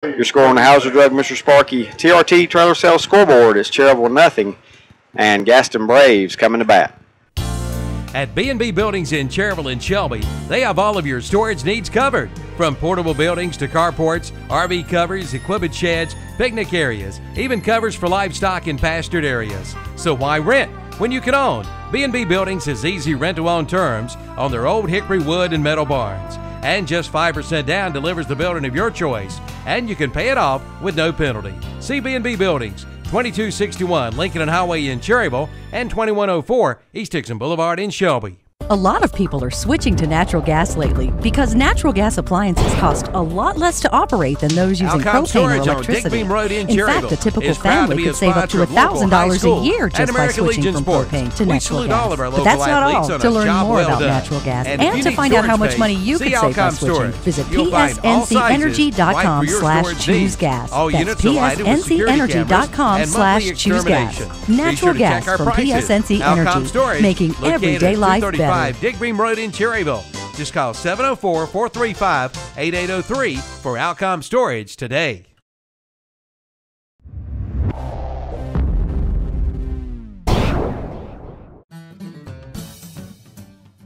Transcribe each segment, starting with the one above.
Your score on the Hauser Drug Mr. Sparky TRT trailer sales scoreboard is Cherryville nothing, and Gaston Braves coming to bat. At B&B Buildings in Cherryville and Shelby, they have all of your storage needs covered. From portable buildings to carports, RV covers, equipment sheds, picnic areas, even covers for livestock in pastured areas. So why rent when you can own? B&B Buildings has easy rent-to-own terms on their old hickory wood and metal barns. And just 5% down delivers the building of your choice, and you can pay it off with no penalty. See B&B Buildings, 2261 Lincoln and Highway in Cherryville and 2104 East Dixon Boulevard in Shelby. A lot of people are switching to natural gas lately because natural gas appliances cost a lot less to operate than those using propane or electricity. In fact, a typical family could save up to $1,000 a year just by switching from propane to natural gas. But that's not all. To learn more about natural gas and to find out how much money you could save by switching, visit psncenergy.com/choosegas. That's psncenergy.com/choosegas. Natural gas from PSNC Energy, making everyday life better. Dig Beam Road in Cherryville. Just call 704-435-8803 for Outcom Storage today.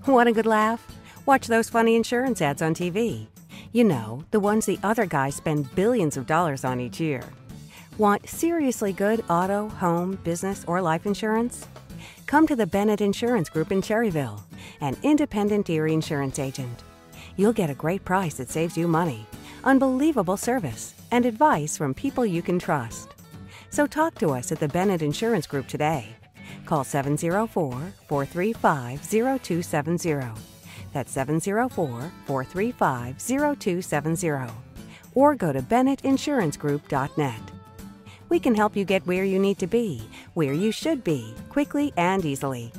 Want a good laugh? Watch those funny insurance ads on TV. You know, the ones the other guys spend billions of dollars on each year. Want seriously good auto, home, business, or life insurance? Come to the Bennett Insurance Group in Cherryville, an independent Erie insurance agent. You'll get a great price that saves you money, unbelievable service, and advice from people you can trust. So talk to us at the Bennett Insurance Group today. Call 704-435-0270. That's 704-435-0270. Or go to BennettInsuranceGroup.net. We can help you get where you need to be, where you should be, quickly and easily.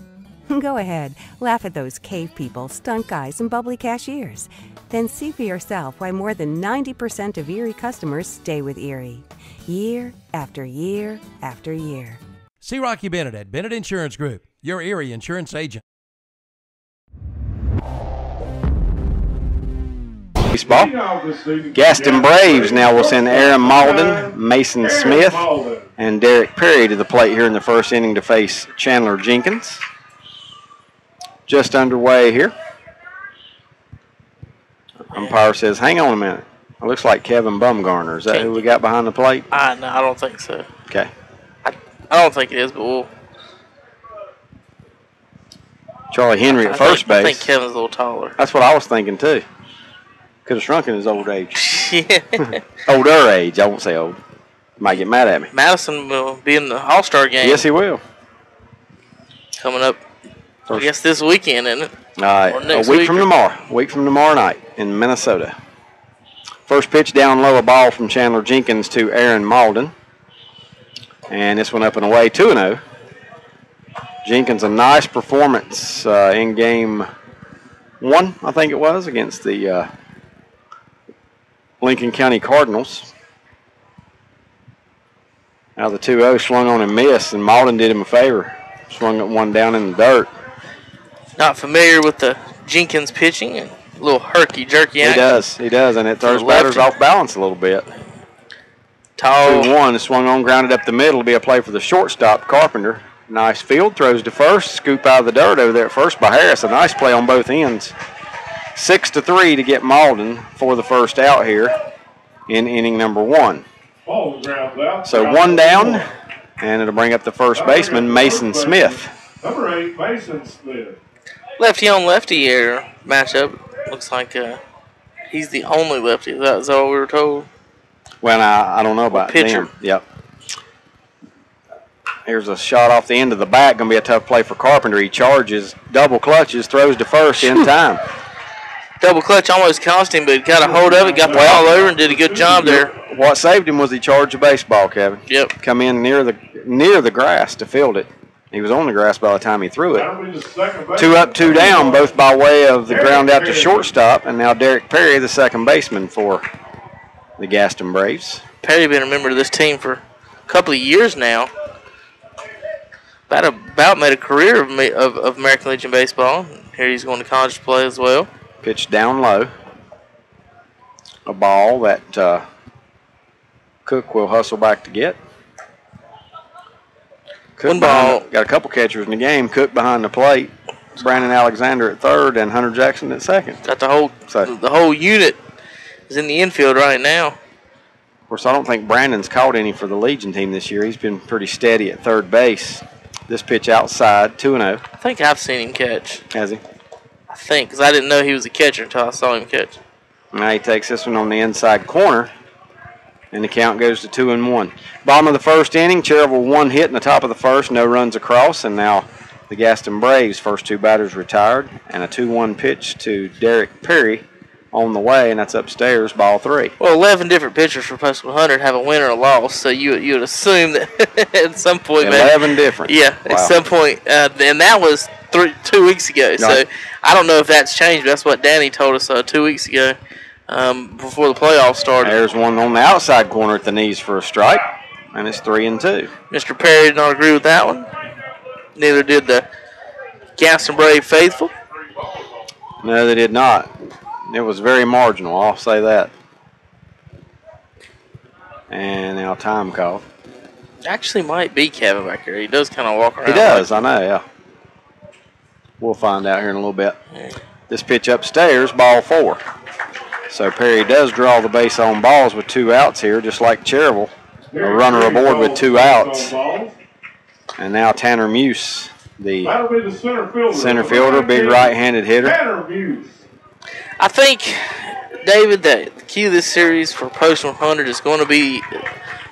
Go ahead, laugh at those cave people, stunt guys, and bubbly cashiers. Then see for yourself why more than 90% of Erie customers stay with Erie, year after year after year. See Rocky Bennett at Bennett Insurance Group, your Erie insurance agent. Baseball. Gaston Braves now will send Aaron Malden, Mason Smith, and Derek Perry to the plate here in the first inning to face Chandler Jenkins. Just underway here. Umpire says, hang on a minute. It looks like Kevin Bumgarner. Is that who we got behind the plate? No, I don't think so. Okay. I don't think it is, but we'll. Charlie Henry at first base. I think Kevin's a little taller. That's what I was thinking, too. Could have shrunk in his old age. Yeah. Older age. I won't say old. Might get mad at me. Madison will be in the All-Star game. Yes, he will. Coming up, I guess this weekend, isn't it? All right. A week from tomorrow. A week from tomorrow night in Minnesota. First pitch down low, a ball from Chandler Jenkins to Aaron Malden. And this one up and away, 2-0. Jenkins, a nice performance in game one, I think it was, against the Lincoln County Cardinals. Now the 2-0 swung on and missed, and Malden did him a favor. Swung one down in the dirt. Not familiar with the Jenkins pitching, and a little herky-jerky action. He does, and it throws batters off balance a little bit. Tall. 2-1, swung on, grounded up the middle. It'll be a play for the shortstop, Carpenter. Nice field, throws to first, scoop out of the dirt over there at first by Harris. A nice play on both ends. 6-3 to get Malden for the first out here in inning number one. So one down, and it'll bring up the first baseman, Mason Smith. Number 8, Mason Smith. Lefty on lefty here matchup. Looks like he's the only lefty. Is that what we were told? Well, I don't know about pitcher. Them. Yep. Here's a shot off the end of the bat. Going to be a tough play for Carpenter. He charges, double clutches, throws to first in time. Double clutch almost cost him, but he got a hold of it, got the ball over, and did a good job there. What saved him was he charged a baseball, Kevin. Yep. Come in near the grass to field it. He was on the grass by the time he threw it. 2 up, 2 down, both by way of the ground out to shortstop, and now Derek Perry, the second baseman for the Gaston Braves. Perry been a member of this team for a couple of years now. About made a career of American Legion baseball. Here he's going to college to play as well. Pitch down low. A ball that Cook will hustle back to get. Cook One ball. Got a couple catchers in the game. Cook behind the plate. Brandon Alexander at third and Hunter Jackson at second. Got the whole unit is in the infield right now. Of course, I don't think Brandon's caught any for the Legion team this year. He's been pretty steady at third base. This pitch outside, 2-0. I think I've seen him catch. Has he? I think, because I didn't know he was a catcher until I saw him catch. Now he takes this one on the inside corner, and the count goes to 2-1. Bottom of the first inning, Cherryville 1 hit in the top of the first, no runs across, and now the Gaston Braves' first 2 batters retired, and a 2-1 pitch to Derek Perry on the way, and that's upstairs, ball 3. Well, 11 different pitchers for Post 100 have a win or a loss, so you would assume that at some point, 11 different. Yeah, wow. At some point, and that was 2 weeks ago. Right. So I don't know if that's changed. But that's what Danny told us 2 weeks ago before the playoffs started. There's one on the outside corner at the knees for a strike, and it's 3-2. Mr. Perry did not agree with that one. Neither did the Gaston Brave faithful. No, they did not. It was very marginal, I'll say that. And now time call. Actually might be Kevin back here. He does kind of walk around. He does, I know, yeah. We'll find out here in a little bit. This pitch upstairs, ball 4. So Perry does draw the base on balls with 2 outs here, just like Cherryville. A runner aboard with 2 outs. And now Tanner Muse, the center fielder, big right-handed hitter. I think, David, that the key of this series for Post 100 is going to be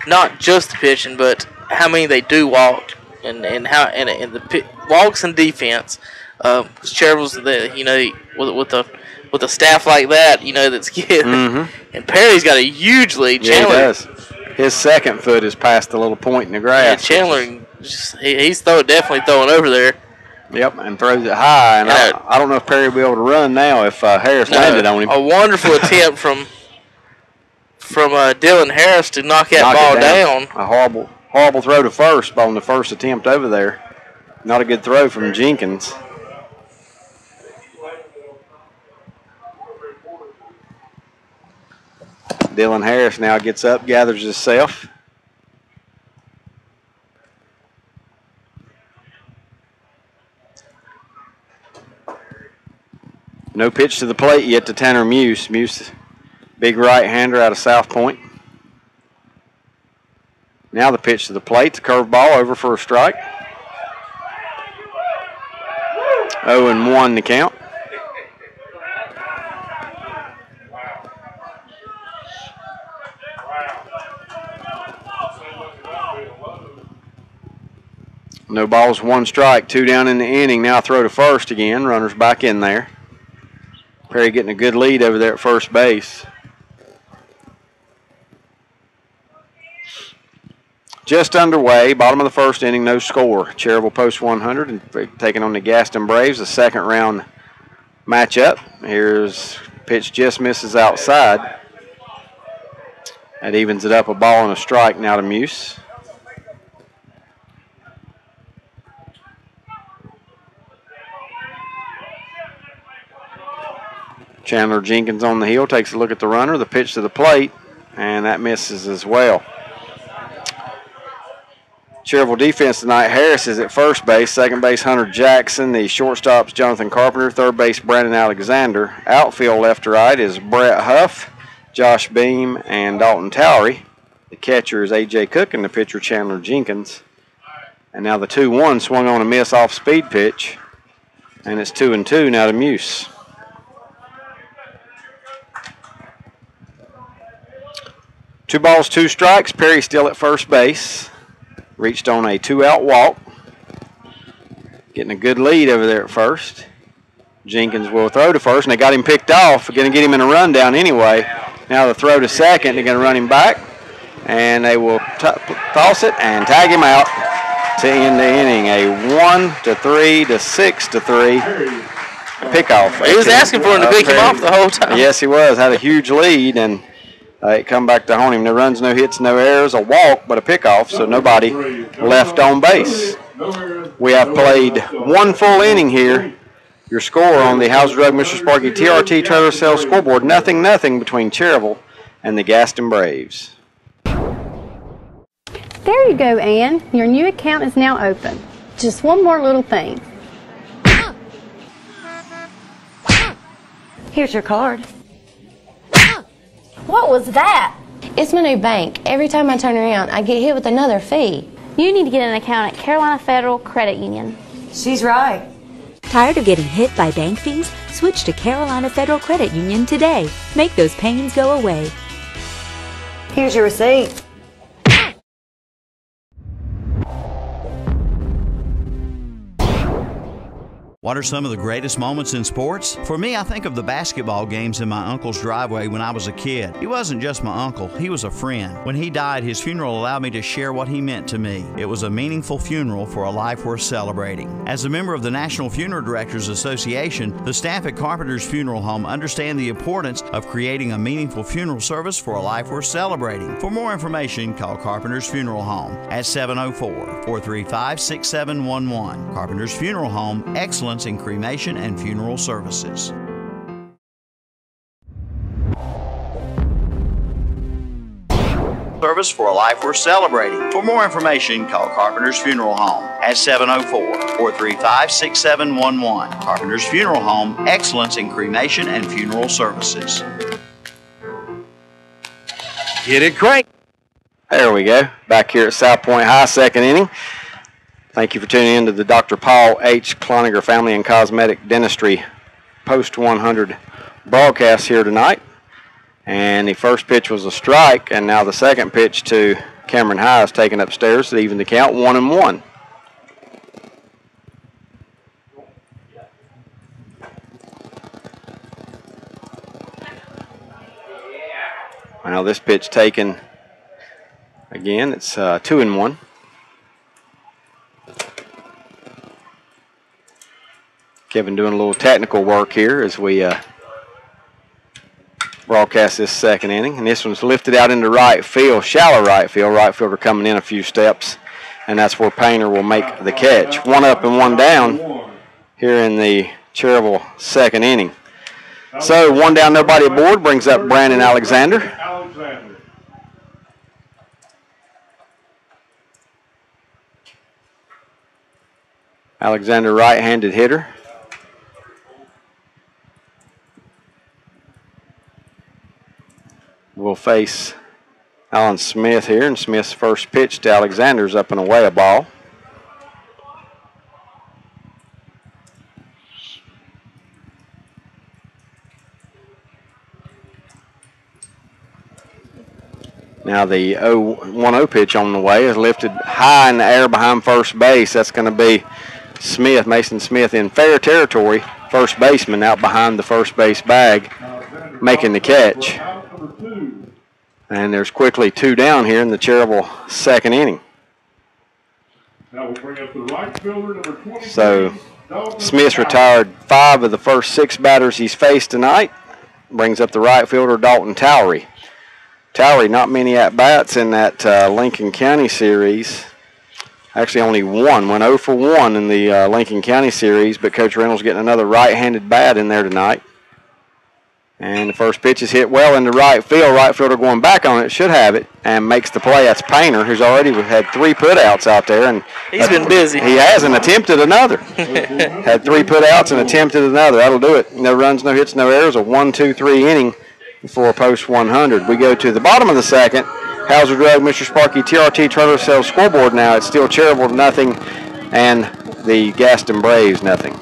not just the pitching, but how many they do walk and the walks and defense. Because Cherryville's with a staff like that, that's good. Mm-hmm. And Perry's got a huge lead. Yeah, Chandler, he does. His second foot is past the little point in the grass. Yeah, Chandler, he's definitely throwing over there. Yep, and throws it high. And I don't know if Perry will be able to run now if Harris landed on him. A wonderful attempt from Dylan Harris to knock that ball down. A horrible throw to first on the first attempt over there. Not a good throw from Jenkins. Dylan Harris now gets up, gathers himself. No pitch to the plate yet to Tanner Muse. Muse, big right-hander out of South Point. Now the pitch to the plate, the curveball over for a strike. 0-1 the count. No balls, 1 strike, 2 down in the inning. Now throw to first again. Runners back in there. Perry getting a good lead over there at first base. Just underway, bottom of the first inning, no score. Cherryville Post 100 and taking on the Gaston Braves, a second round matchup. Here's pitch just misses outside. That evens it up, a ball and a strike now to Muse. Chandler Jenkins on the hill, takes a look at the runner, the pitch to the plate, and that misses as well. Cherryville defense tonight, Harris is at first base, second base Hunter Jackson, the shortstop's Jonathan Carpenter, third base Brandon Alexander. Outfield left to right is Brett Huff, Josh Beam, and Dalton Towery. The catcher is A.J. Cook and the pitcher Chandler Jenkins. And now the 2-1 swung on a miss off speed pitch, and it's 2-2 now to Muse. Two balls, 2 strikes. Perry still at first base. Reached on a 2-out walk. Getting a good lead over there at first. Jenkins will throw to first, and they got him picked off. Going to get him in a rundown anyway. Now the throw to second. They're going to run him back, and they will toss it and tag him out to end the inning. A 1-3 to 6-3 pickoff. He was asking for him to pick him off the whole time. Yes, he was. Had a huge lead, and it come back to haunt him. No runs, no hits, no errors, a walk, but a pickoff, so nobody left on base. We have played 1 full inning here. Your score on the House Drug Mr. Sparky TRT Trailer Sales scoreboard, 0-0 between Cherryville and the Gaston Braves. There you go, Ann. Your new account is now open. Just one more little thing. Here's your card. What was that? It's my new bank. Every time I turn around, I get hit with another fee. You need to get an account at Carolina Federal Credit Union. She's right. Tired of getting hit by bank fees? Switch to Carolina Federal Credit Union today. Make those pains go away. Here's your receipt. What are some of the greatest moments in sports? For me, I think of the basketball games in my uncle's driveway when I was a kid. He wasn't just my uncle, he was a friend. When he died, his funeral allowed me to share what he meant to me. It was a meaningful funeral for a life worth celebrating. As a member of the National Funeral Directors Association, the staff at Carpenter's Funeral Home understand the importance of creating a meaningful funeral service for a life worth celebrating. For more information, call Carpenter's Funeral Home at 704-435-6711. Carpenter's Funeral Home, excellence in cremation and funeral services. Service for a life worth celebrating. For more information, call Carpenter's Funeral Home at 704-435-6711. Carpenter's Funeral Home, excellence in cremation and funeral services. Get it crank. There we go. Back here at South Point High, second inning. Thank you for tuning in to the Dr. Paul H. Cloninger Family and Cosmetic Dentistry Post 100 broadcast here tonight. And the first pitch was a strike, and now the second pitch to Cameron High is taken upstairs to even the count 1-1. Now this pitch taken again, it's 2-1. Kevin doing a little technical work here as we broadcast this second inning. And this one's lifted out into right field, shallow right field. Right fielder coming in a few steps, and that's where Painter will make the catch. One up and one down here in the Cherryville second inning. So one down, nobody aboard, brings up Brandon Alexander. Alexander, right-handed hitter. We'll face Alan Smith here, and Smith's first pitch to Alexander's up and away, a ball. Now the 1-0 pitch on the way is lifted high in the air behind first base. That's going to be Smith, Mason Smith, in fair territory. First baseman out behind the first base bag, making the catch. And there's quickly two down here in the Cherryville second inning. Now we'll bring up the right fielder, number 20. So Smith's retired 5 of the first 6 batters he's faced tonight. Brings up the right fielder, Dalton Towery. Towery, not many at-bats in that Lincoln County series. Actually only one, went 0 for 1 in the Lincoln County series, but Coach Reynolds getting another right-handed bat in there tonight. And the first pitch is hit well into right field. Right fielder going back on it, should have it, and makes the play. That's Painter, who's already had 3 putouts out there. And he's been busy. He has, and attempted another. Had 3 putouts and attempted another. That'll do it. No runs, no hits, no errors. A 1-2-3 inning for post 100. We go to the bottom of the second. Hauser Drug, Mr. Sparky, TRT Trailer Sales scoreboard now. It's still Cherryville nothing, and the Gaston Braves nothing.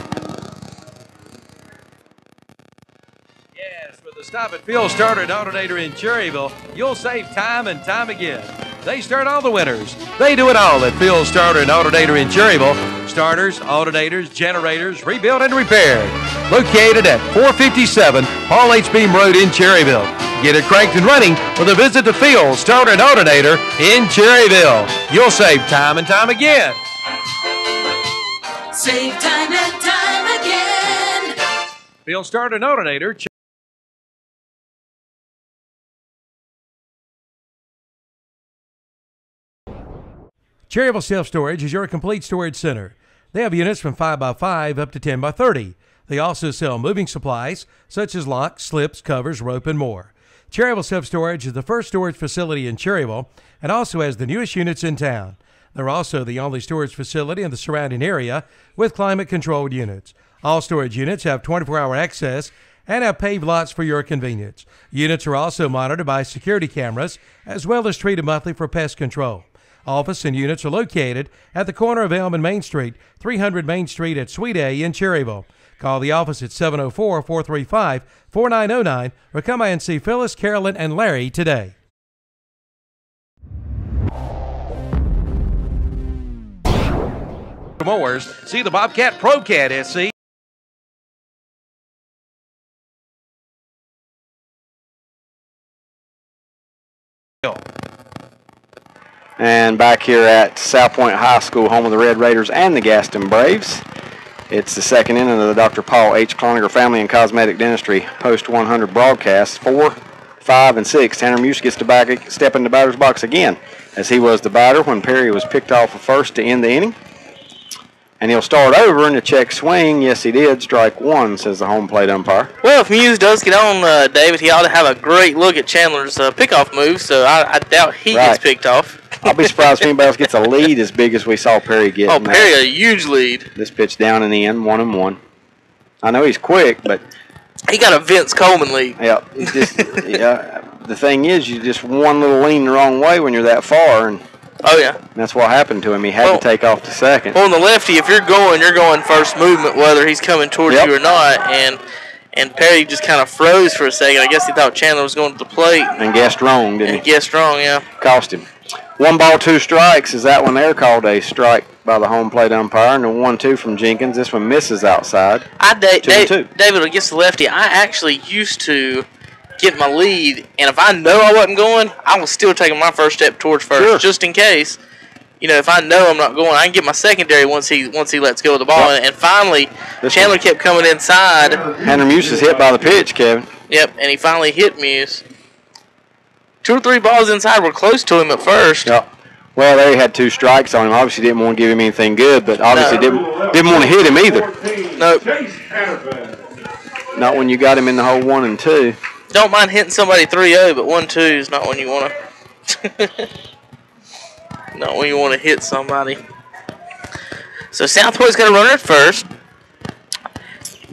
Stop at Phil Starter and Alternator in Cherryville. You'll save time and time again. They start all the winners. They do it all at Phil Starter and Alternator in Cherryville. Starters, alternators, generators, rebuilt and repaired. Located at 457 Paul H. Beam Road in Cherryville. Get it cranked and running with a visit to Phil Starter and Alternator in Cherryville. You'll save time and time again. Save time and time again. Phil Starter and Alternator. Cherryville Self-Storage is your complete storage center. They have units from 5x5 up to 10x30. They also sell moving supplies such as locks, slips, covers, rope, and more. Cherryville Self-Storage is the first storage facility in Cherryville and also has the newest units in town. They're also the only storage facility in the surrounding area with climate-controlled units. All storage units have 24-hour access and have paved lots for your convenience. Units are also monitored by security cameras as well as treated monthly for pest control. Office and units are located at the corner of Elm and Main Street, 300 Main Street at Suite A in Cherryville. Call the office at 704-435-4909 or come by and see Phyllis, Carolyn, and Larry today. For mowers, see the Bobcat ProCat SC. And back here at South Point High School, home of the Red Raiders and the Gaston Braves, it's the second inning of the Dr. Paul H. Cloninger Family and Cosmetic Dentistry Post 100 broadcast. 4, 5, and 6. Tanner Muse gets to step in the batter's box again, as he was the batter when Perry was picked off of first to end the inning. And he'll start over in the check swing. Yes, he did. Strike one, says the home plate umpire. Well, if Muse does get on, David, he ought to have a great look at Chandler's pickoff move, so I doubt he gets picked off. I'll be surprised if anybody else gets a lead as big as we saw Perry get. Oh, Perry, a huge lead. This pitch down and in, 1-1. I know he's quick, but he got a Vince Coleman lead. Yeah, he's just the thing is, you just one little lean the wrong way when you're that far, and that's what happened to him. He had to take off to second. On the lefty, if you're going first movement, whether he's coming towards you or not, and Perry just kind of froze for a second. I guess he thought Chandler was going to the plate. And guessed wrong, didn't he? Guessed wrong, yeah. Cost him. 1 ball, 2 strikes is that one there, called a strike by the home plate umpire, and a 1-2 from Jenkins. This one misses outside. David against the lefty, I actually used to get my lead, and if I know I wasn't going, I was still taking my first step towards first, just in case. You know, if I know I'm not going, I can get my secondary once he lets go of the ball. And finally, Chandler kept coming inside. Tanner Muse is hit by the pitch, Kevin. Yep, and he finally hit Muse. 2 or 3 balls inside were close to him at first. Yep. Well, they had 2 strikes on him. Obviously didn't want to give him anything good, but obviously didn't want to hit him either. Nope. Not when you got him in the hole 1 and 2. Don't mind hitting somebody 3-0, but 1-2 is not when you want to. Not when you want to hit somebody. So South Point's got a runner at first.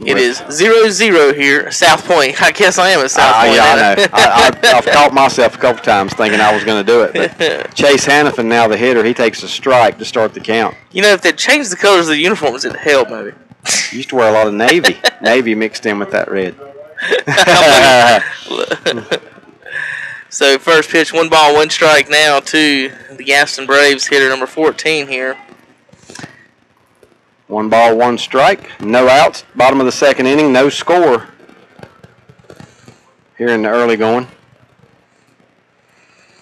It is 0-0 here at South Point. I guess I am at South Point. Yeah, I know. I've caught myself a couple times thinking I was going to do it. But Chase Hannafin, now the hitter, he takes a strike to start the count. You know, if they changed the colors of the uniforms, it'd help maybe. Used to wear a lot of navy. Navy mixed in with that red. So first pitch, 1 ball, 1 strike now to the Gaston Braves hitter number 14 here. 1 ball, 1 strike, no outs. Bottom of the second inning, no score here in the early going.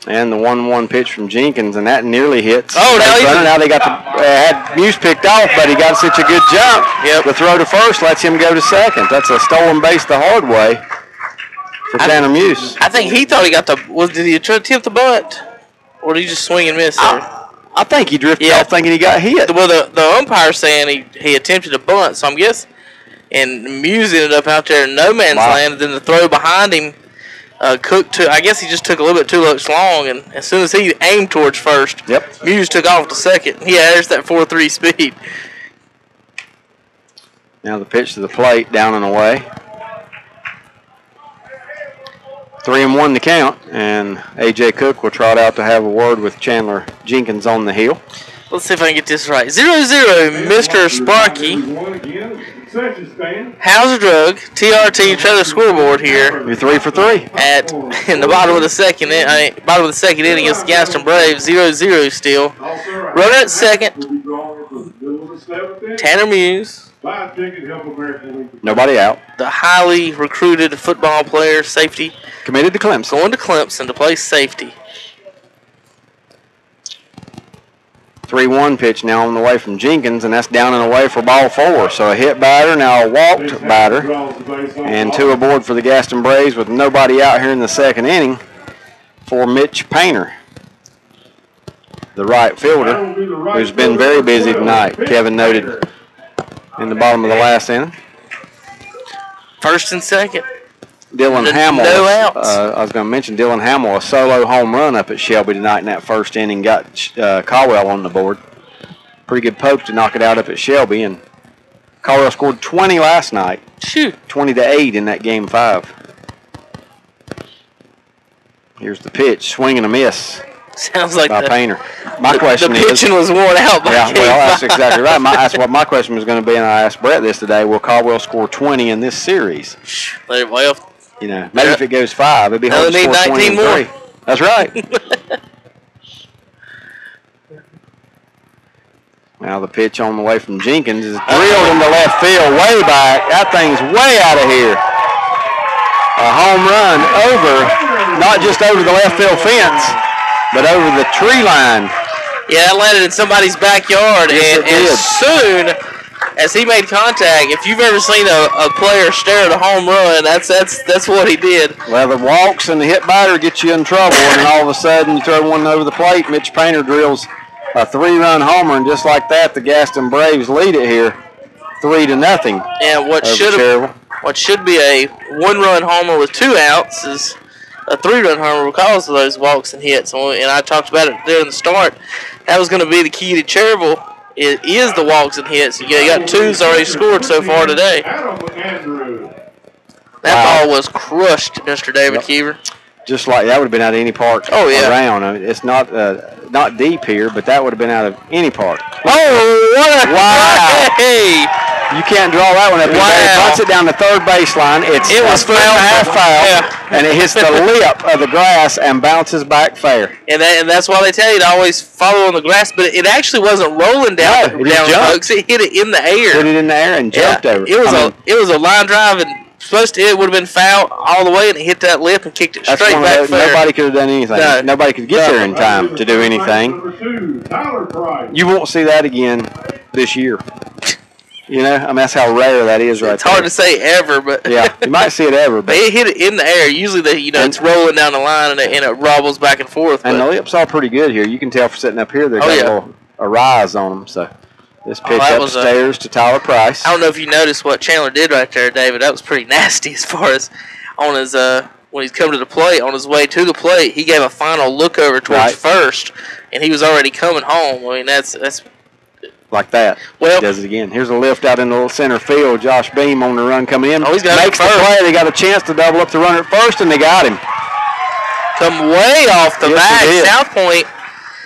And the 1-1 pitch from Jenkins, and that nearly hits. Oh, now they got had Muse picked off, but he got such a good jump. Yep. The throw to first lets him go to second. That's a stolen base the hard way for Tanner Muse. I think he thought he got the. Did he try to tip the butt, or did he just swing and miss there? I think he drifted off thinking he got hit. Well, the umpire's saying he attempted a bunt, so I'm guessing. And Muse ended up out there in no man's land, and then the throw behind him I guess he just took a little bit too much long, and as soon as he aimed towards first, Muse took off to second. Yeah, there's that 4.3 speed. Now the pitch to the plate, down and away. 3-1 to count, and A.J. Cook will trot out to have a word with Chandler Jenkins on the hill. Let's see if I can get this right. 0-0, Mr. Sparky. Hauser Drug, TRT trailer scoreboard here. You're 3 for 3. In the bottom of the second inning against the Gaston Braves, 0-0 still. Runner at second, Tanner Muse. Nobody out. The highly recruited football player, safety. Committed to Clemson. Going to Clemson to play safety. 3-1 pitch now on the way from Jenkins, and that's down and away for ball 4. So a hit batter, now a walked batter, and 2 aboard for the Gaston Braves with nobody out here in the second inning for Mitch Painter, the right fielder, who's been very busy tonight. Kevin noted in the bottom of the last inning. First and second. Dylan Hamill. No outs. I was going to mention Dylan Hamill, a solo home run up at Shelby tonight in that first inning, got Caldwell on the board. Pretty good poke to knock it out up at Shelby, and Caldwell scored 20 last night. Shoot. 20-8 in that game 5. Here's the pitch, swing and a miss. Sounds like by Painter. My question the pitching was worn out by yeah, well, that's exactly right. That's what my question was going to be, and I asked Brett this today. Will Caldwell score 20 in this series? Well, you know, maybe if it goes 5, it'd be hard to score 20 in 3. That's right. Now the pitch on the way from Jenkins is drilled into left field, way back. That thing's way out of here. A home run over, not just over the left field fence, but over the tree line. Yeah, that landed in somebody's backyard, yes, and as soon as he made contact, if you've ever seen a player stare at a home run, that's what he did. Well, the walks and the hit batter get you in trouble, and then all of a sudden you throw one over the plate. Mitch Painter drills a 3-run homer, and just like that, the Gaston Braves lead it here, 3-0. And what should be a 1-run homer with 2 outs is a 3-run homer because of those walks and hits. And I talked about it during the start. That was going to be the key to Cherryville. It is the walks and hits. You got 2s already scored so far today. That ball was crushed, Mr. David Keever. Just like that would have been out of any park around. I mean, it's not deep here, but that would have been out of any park. Oh, what a wow! Hey. You can't draw that one up. Wow. It puts it down the third baseline. It was foul, and it hits the lip of the grass and bounces back fair. And that's why they tell you to always follow on the grass. But it actually wasn't rolling down the folks. It hit it in the air. Put it in the air and jumped over. It was a line drive, and supposed to it would have been foul all the way, and it hit that lip and kicked it straight back fair. Nobody could have done anything. No. Nobody could get there in time to do anything. You won't see that again this year. You know, I mean, that's how rare that is right there. It's hard to say ever, but... yeah, you might see it ever, but... They hit it in the air. Usually, it's rolling down the line, and it wobbles back and forth. And the lips all pretty good here. You can tell from sitting up here, they've got a rise on them, so... This pitch upstairs to Tyler Price. I don't know if you noticed what Chandler did right there, David. That was pretty nasty as far as on his when he's coming to the plate, on his way to the plate, he gave a final look over towards first, and he was already coming home. I mean, that's like that. Well, he does it again. Here's a lift out in the center field. Josh Beam on the run coming in. Oh, he's got makes the play. They got a chance to double up the runner at first, and they got him. Come way off the back.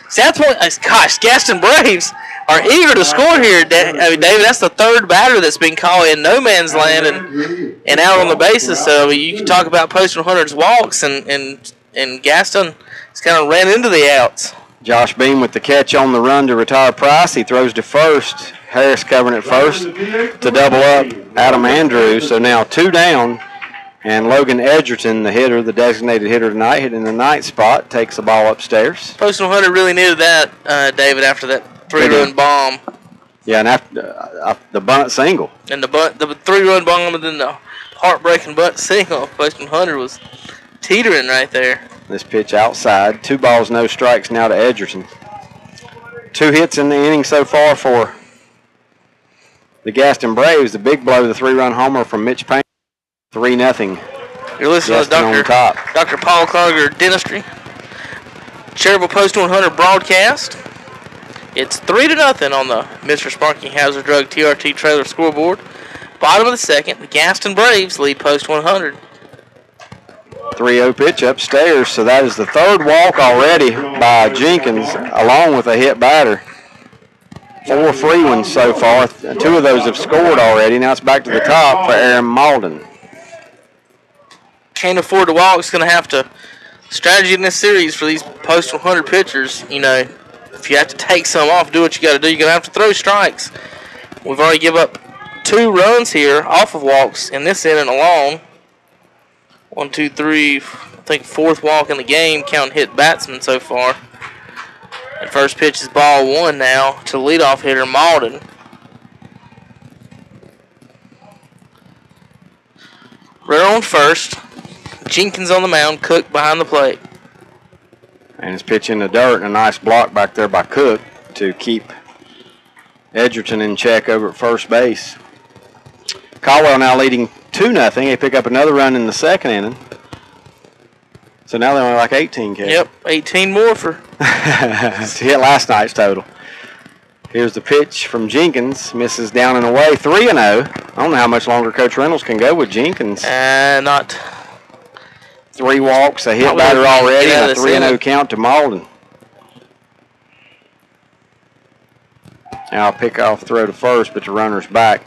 South Point, gosh, Gaston Braves are eager to score here. I mean, David, that's the third batter that's been caught in no man's land and out on the bases. So you can talk about Post 100's walks, and Gaston has kind of ran into the outs. Josh Beam with the catch on the run to retire Price. He throws to first. Harris covering it first to double up Adam Andrews. So now 2 down. And Logan Edgerton, the hitter, the designated hitter tonight, hitting the 9th spot, takes the ball upstairs. Post 100 really needed that, David, after that 3-run bomb. Yeah, and after the bunt single. And the 3-run bomb, and then the heartbreaking bunt single. Post 100 was teetering right there. This pitch outside. 2 balls, no strikes now to Edgerton. 2 hits in the inning so far for the Gaston Braves. The big blow, the 3-run homer from Mitch Payne. 3-0. You're listening to Dr. Paul Carter Dentistry. Cherryville Post 100 broadcast. It's 3-0 on the Mr. Sparky Hauser Drug TRT trailer scoreboard. Bottom of the second, the Gaston Braves lead Post 100. 3-0 pitch upstairs, so that is the 3rd walk already by Jenkins, along with a hit batter. 4 free ones so far. 2 of those have scored already. Now it's back to the top for Aaron Malden. Can't afford to walk. It's going to have to strategy in this series for these Post 100 pitchers. You know, if you have to take some off, do what you got to do. You're going to have to throw strikes. We've already given up 2 runs here off of walks in this inning alone. 1, 2, 3, I think 4th walk in the game, counting hit batsmen so far. And first pitch is ball 1 now to leadoff hitter Malden. Runner on first. Jenkins on the mound, Cook behind the plate. And it's pitch in the dirt, and a nice block back there by Cook to keep Edgerton in check over at first base. Caldwell now leading 2-0. They pick up another run in the second inning. So now they're only like 18, Kevin. Yep, 18 more for. To hit last night's total. Here's the pitch from Jenkins. Misses down and away. 3-0. I don't know how much longer Coach Reynolds can go with Jenkins. Not. 3 walks, a hit batter already, and a 3-0 count to Malden. Now a pick-off throw to first, but the runner's back.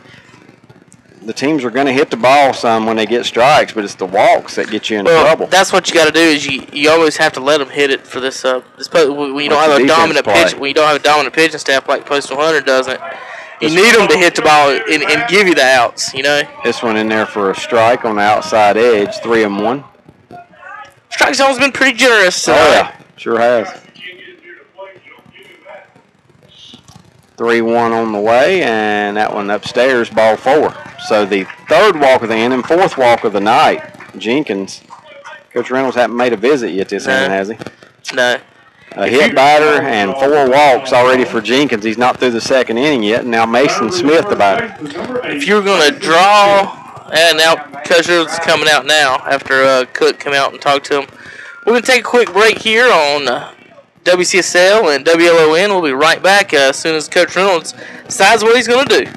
The teams are going to hit the ball some when they get strikes, but it's the walks that get you in trouble. That's what you got to do. Is you always have to let them hit it for this. When you don't have a dominant pitch, when you don't have a dominant pitching staff like Postal Hunter doesn't, you need them to hit the ball and give you the outs. You know. This one in there for a strike on the outside edge, 3-1. Strike zone's been pretty generous tonight. Oh yeah, sure has. 3-1 on the way, and that one upstairs, ball 4. So the third walk of the inning, fourth walk of the night. Jenkins. Coach Reynolds hasn't made a visit yet this inning, has he? No. A hit batter and 4 walks already for Jenkins. He's not through the second inning yet, and now Mason Smith the batter. If you're going to draw, and now Coach Reynolds is coming out now after Cook come out and talked to him. We're going to take a quick break here on WCSL and WLON. We'll be right back as soon as Coach Reynolds decides what he's going to do.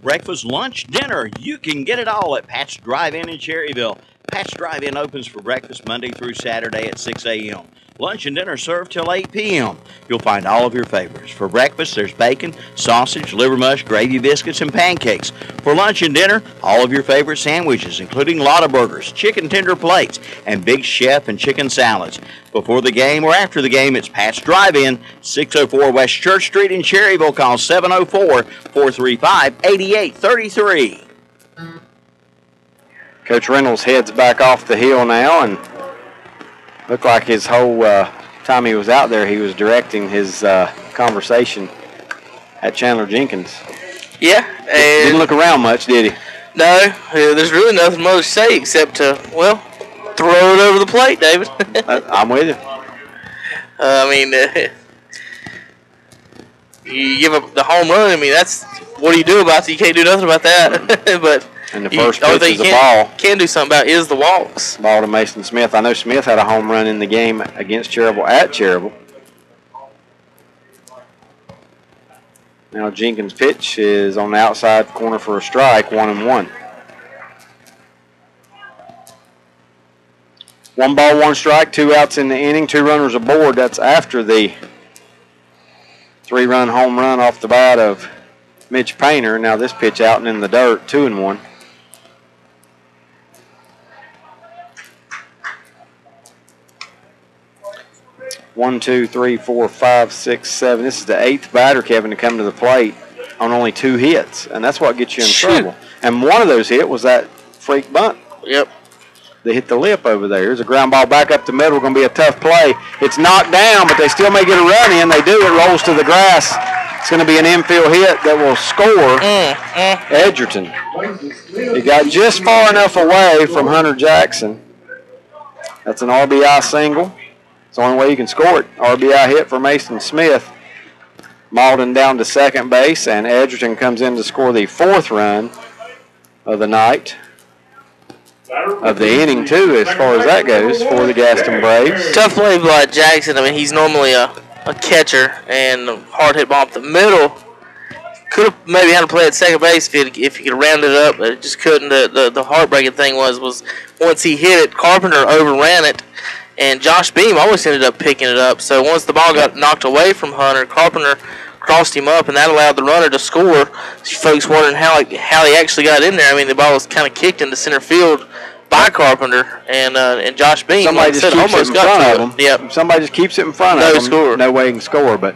Breakfast, lunch, dinner, you can get it all at Pat's Drive-In in Cherryville. Pat's Drive-In opens for breakfast Monday through Saturday at 6 a.m. Lunch and dinner served till 8 p.m. You'll find all of your favorites. For breakfast, there's bacon, sausage, liver mush, gravy biscuits, and pancakes. For lunch and dinner, all of your favorite sandwiches, including Lotta burgers, chicken tender plates, and Big Chef and chicken salads. Before the game or after the game, it's Pat's Drive-In, 604 West Church Street in Cherryville. Call 704-435-8833. Coach Reynolds heads back off the hill now, and looked like his whole time he was out there, he was directing his conversation at Chandler Jenkins. Yeah. Didn't look around much, did he? No, there's really nothing more to say except to, throw it over the plate, David. I'm with you. You give up the home run. That's what do you do about it? You can't do nothing about that. But and the first pitch is a ball. Can do something about is the walks. Ball to Mason Smith. I know Smith had a home run in the game against Cherryville at Cherryville. Now Jenkins' pitch is on the outside corner for a strike, 1-1. 1 ball, 1 strike, 2 outs in the inning, 2 runners aboard. That's after the 3-run home run off the bat of Mitch Painter. Now this pitch out and in the dirt, 2-1. One, two, three, four, 5, 6, 7. This is the 8th batter, Kevin, to come to the plate on only 2 hits, and that's what gets you in trouble. And one of those hits was that freak bunt. Yep. They hit the lip over there. Here's a ground ball back up the middle. Going to be a tough play. It's knocked down, but they still may get a run in. They do. It rolls to the grass. It's going to be an infield hit that will score Edgerton. He got just far enough away from Hunter Jackson. That's an RBI single. It's the only way you can score it. RBI hit for Mason Smith. Malden down to second base, and Edgerton comes in to score the 4th run of the night. Of the inning, too, as far as that goes, for the Gaston Braves. Tough play by Jackson. He's normally a catcher, and hard hit ball up the middle. Could have maybe had to play at second base if he could round it up, but it just couldn't. The heartbreaking thing was once he hit it, Carpenter overran it, and Josh Beam always ended up picking it up. So once the ball got knocked away from Hunter, Carpenter crossed him up, and that allowed the runner to score. So folks wondering how he actually got in there. The ball was kind of kicked into center field by Carpenter and Josh Beam. Somebody just keeps it in front of him. Yep. Somebody just keeps it in front of him. Score. No way he can score, but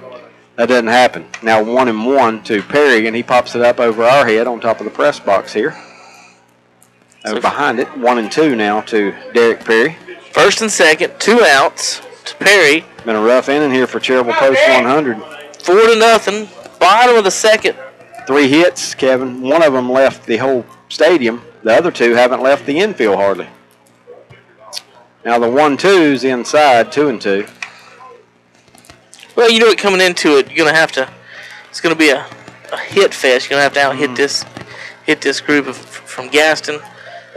that doesn't happen. Now 1-1 to Perry, and he pops it up over our head on top of the press box here. Over behind it, 1-2 now to Derek Perry. First and second, 2 outs to Perry. Been a rough inning here for Cherryville Post 100. 4-0, bottom of the second. 3 hits, Kevin. One of them left the whole stadium. The other 2 haven't left the infield hardly. Now the 1-2's inside, 2-2. Well, you know it coming into it, you're gonna it's gonna be a hit fest. You're gonna have to out hit this group of from Gaston.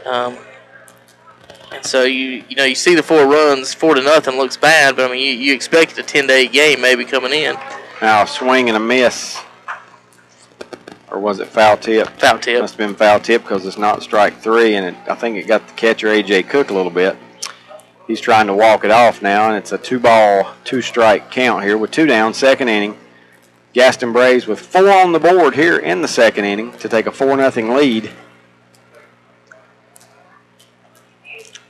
And so you see the 4 runs, 4-0 looks bad, but I mean you expect a 10-8 game maybe coming in. Now swing and a miss, or was it foul tip? Foul tip. Must have been foul tip because it's not strike 3, and I think it got the catcher A.J. Cook a little bit. He's trying to walk it off now, and it's a 2-ball, 2-strike count here with 2 down, second inning. Gaston Braves with 4 on the board here in the second inning to take a 4-0 lead.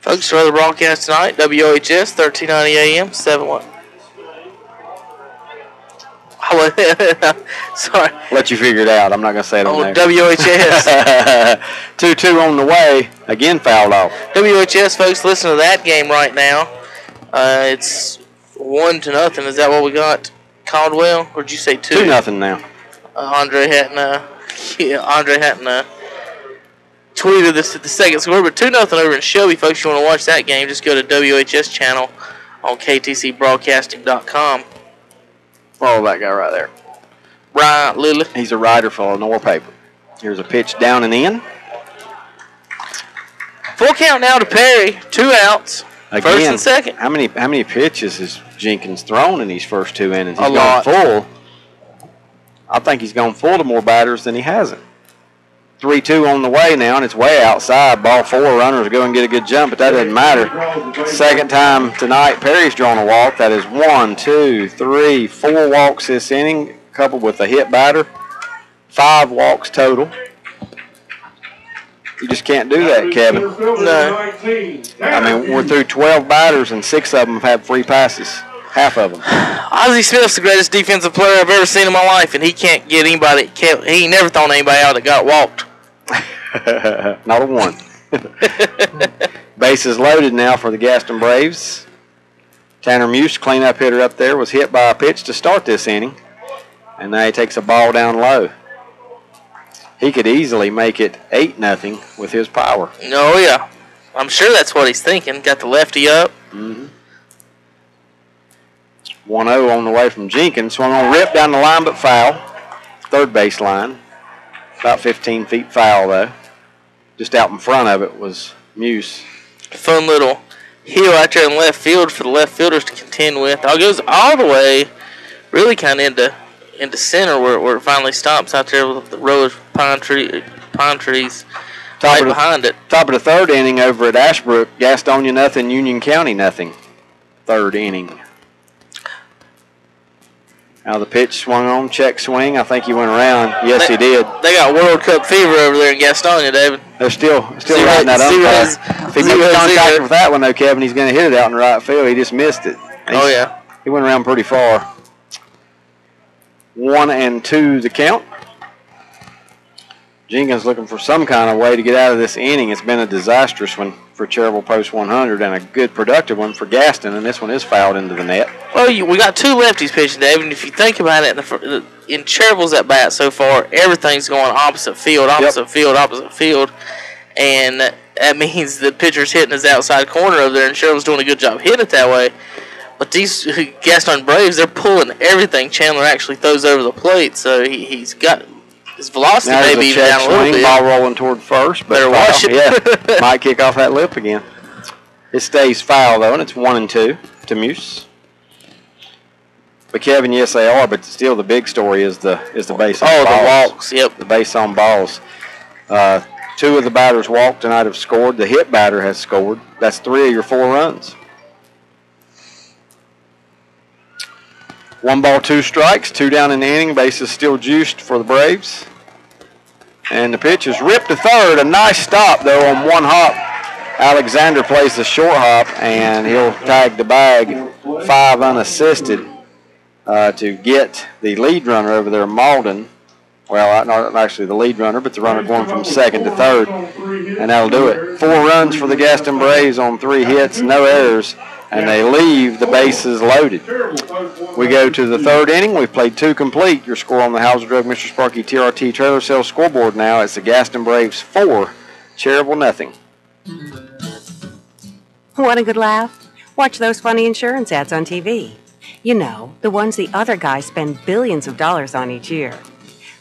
Folks, for the broadcast tonight, WOHS, 1390 AM, 7-1. Sorry. Let you figure it out. I'm not going to say it on there. WHS. 2-2 on the way. Again fouled off. WHS, folks, listen to that game right now. It's 1-0. Is that what we got? Caldwell? Or did you say 2? 2-0 now. Andre hadn't tweeted the second score, but 2-0 over in Shelby, folks. You want to watch that game, just go to WHS channel on ktcbroadcasting.com. Follow that guy right there. Brian Lilly. He's a writer for Lenore paper. Here's a pitch down and in. Full count now to Perry. 2 outs. Again, first and second. How many pitches has Jenkins thrown in these first 2 innings? He's a lot. Gone full. I think he's gone full to more batters than he hasn't. 3-2 on the way now, and it's way outside. Ball 4, runners go and get a good jump, but that doesn't matter. Second time tonight, Perry's drawn a walk. That is 1, 2, 3, 4 walks this inning, coupled with a hit batter. 5 walks total. You just can't do that, Kevin. No. I mean, we're through 12 batters, and 6 of them have had free passes. Half of them. Ozzie Smith's the greatest defensive player I've ever seen in my life, and he can't get anybody. He never thrown anybody out that got walked. Not a one. Bases loaded now for the Gaston Braves. Tanner Muse, cleanup hitter up there, was hit by a pitch to start this inning, and now he takes a ball down low. He could easily make it 8-0 with his power. Oh, yeah. I'm sure that's what he's thinking. Got the lefty up. 1-0 on the way from Jenkins. Swung on, rip down the line, but foul. Third base line. About 15 feet foul, though. Just out in front of it was Muse. Fun little hill out there in left field for the left fielders to contend with. It goes all the way, really kind of into center where it finally stops out there with the row of pine trees right behind it. Top of the third inning over at Ashbrook. Gastonia nothing, Union County nothing. Third inning. Now the pitch swung on, check swing. I think he went around. Yes, he did. They got World Cup fever over there in Gastonia, David. They're still riding that umpire. If he makes contact with that one, though, Kevin, he's going to hit it out in the right field. He just missed it. Yeah. He went around pretty far. 1-2 the count. Jenkins looking for some kind of way to get out of this inning. It's been a disastrous one for Cherryville Post 100 and a good productive one for Gaston, and this one is fouled into the net. Well, we got 2 lefties pitching, David, and if you think about it, in Cherryville's at bat so far, everything's going opposite field, and that means the pitcher's hitting his outside corner over there, and Cherryville's doing a good job hitting it that way. But these Gaston Braves, they're pulling everything Chandler actually throws over the plate, so he's got his velocity maybe even down a little bit. Ball rolling toward first. Better watch it. Yeah, might kick off that lip again. It stays foul, though, and it's 1-2 to Muse. But, Kevin, yes, they are, but still the big story is the base on balls. Oh, the walks, yep. The base on balls. 2 of the batters walked tonight have scored. The hit batter has scored. That's 3 of your 4 runs. 1 ball, 2 strikes, 2 down in the inning. Base is still juiced for the Braves. And the pitch is ripped to third. A nice stop, though, on 1 hop. Alexander plays the short hop, and he'll tag the bag 5 unassisted to get the lead runner over there, Malden. Well, not actually the lead runner, but the runner going from second to third. And that'll do it. 4 runs for the Gaston Braves on 3 hits, no errors. And they leave the bases loaded. We go to the third inning. We've played 2 complete. Your score on the Hauser Drug Mr. Sparky TRT trailer sales scoreboard now. It's the Gaston Braves 4, Cherryville nothing. Want a good laugh? Watch those funny insurance ads on TV. You know, the ones the other guys spend billions of dollars on each year.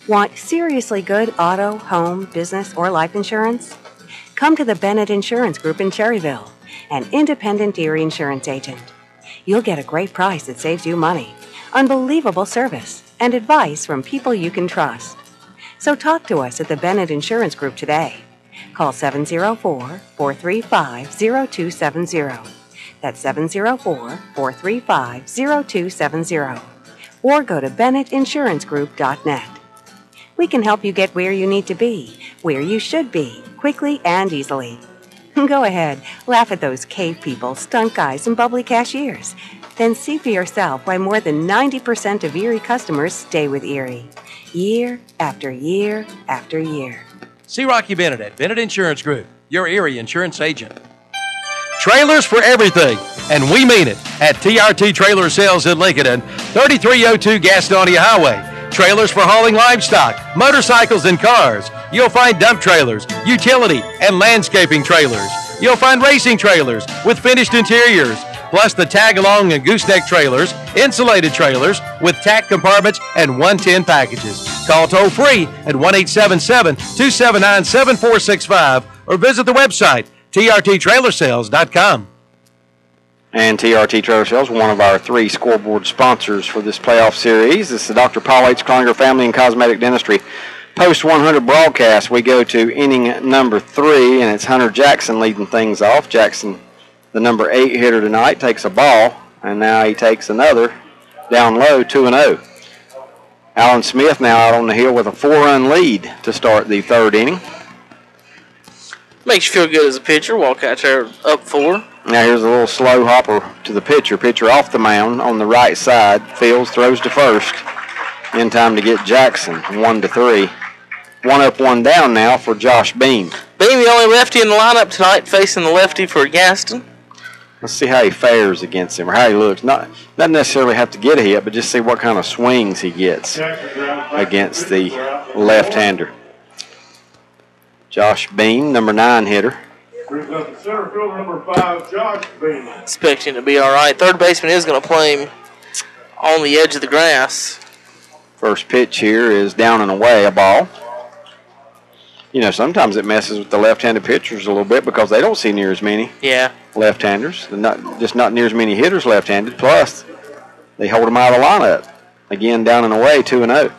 Want seriously good auto, home, business, or life insurance? Come to the Bennett Insurance Group in Cherryville, an independent Erie insurance agent. You'll get a great price that saves you money, unbelievable service, and advice from people you can trust. So talk to us at the Bennett Insurance Group today. Call 704-435-0270. That's 704-435-0270. Or go to BennettInsuranceGroup.net. We can help you get where you need to be, where you should be, quickly and easily. Go ahead, laugh at those cave people, stunt guys, and bubbly cashiers. Then see for yourself why more than 90% of Erie customers stay with Erie. Year after year after year. See Rocky Bennett at Bennett Insurance Group, your Erie insurance agent. Trailers for everything, and we mean it, at TRT Trailer Sales in Lincoln, 3302 Gaston Highway. Trailers for hauling livestock, motorcycles, and cars. You'll find dump trailers, utility, and landscaping trailers. You'll find racing trailers with finished interiors, plus the tag-along and gooseneck trailers, insulated trailers with tack compartments and 110 packages. Call toll-free at 1-877-279-7465 or visit the website, trttrailersales.com. And TRT Trailer Sales, one of our 3 scoreboard sponsors for this playoff series. This is the Dr. Paul H. Cloninger Family and Cosmetic Dentistry Post 100 broadcast. We go to inning number 3, and it's Hunter Jackson leading things off. Jackson, the number 8 hitter tonight, takes a ball, and now he takes another down low, 2-0. Alan Smith now out on the hill with a 4-run lead to start the 3rd inning. Makes you feel good as a pitcher. Wildcats are up 4. Now here's a little slow hopper to the pitcher. Pitcher off the mound on the right side. Fields throws to first. In time to get Jackson, 1-3. 1 up, 1 down now for Josh Beam. Beam, the only lefty in the lineup tonight, facing the lefty for Gaston. Let's see how he fares against him, or how he looks. Not necessarily have to get a hit, but just see what kind of swings he gets against the left-hander. Josh Beam, number 9 hitter. Brings up the center fielder, number 5, Josh Beam. Expecting to be all right. Third baseman is going to play him on the edge of the grass. First pitch here is down and away, a ball. You know, sometimes it messes with the left-handed pitchers a little bit because they don't see near as many left-handers. Not near as many hitters left-handed. Plus, they hold them out of the lineup. Again, down and away, 2-0.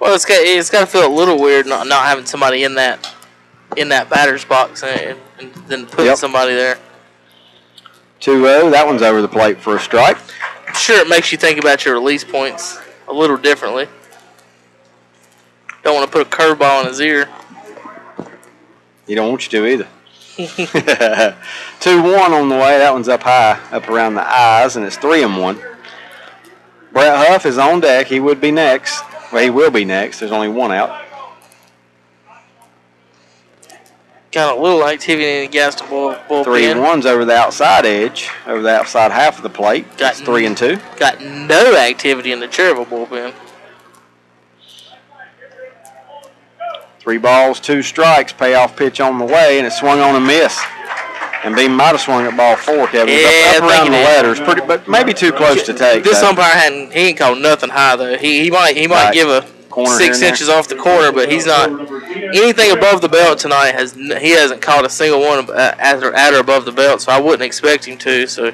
Well, it's got to feel a little weird not having somebody in that batter's box and then putting somebody there. 2-0. That one's over the plate for a strike. I'm sure it makes you think about your release points a little differently. Don't want to put a curveball in his ear. You don't want you to either. 2-1 on the way. That one's up high, up around the eyes, and it's 3-1. Brett Huff is on deck. He would be next. Well, he will be next. There's only 1 out. Got a little activity in the Gaston bullpen. 3-1's over the outside edge, over the outside half of the plate. That's 3-2. Got no activity in the Cherryville bullpen. 3 balls, 2 strikes. Payoff pitch on the way, and it swung on and missed. And Beam might have swung at ball 4, Kevin. Up around the letters, but maybe too close to take. This umpire he ain't called nothing high though. He might give a corner 6 inches off the corner, but he's not anything above the belt tonight. He hasn't caught a single one at or above the belt, so I wouldn't expect him to. So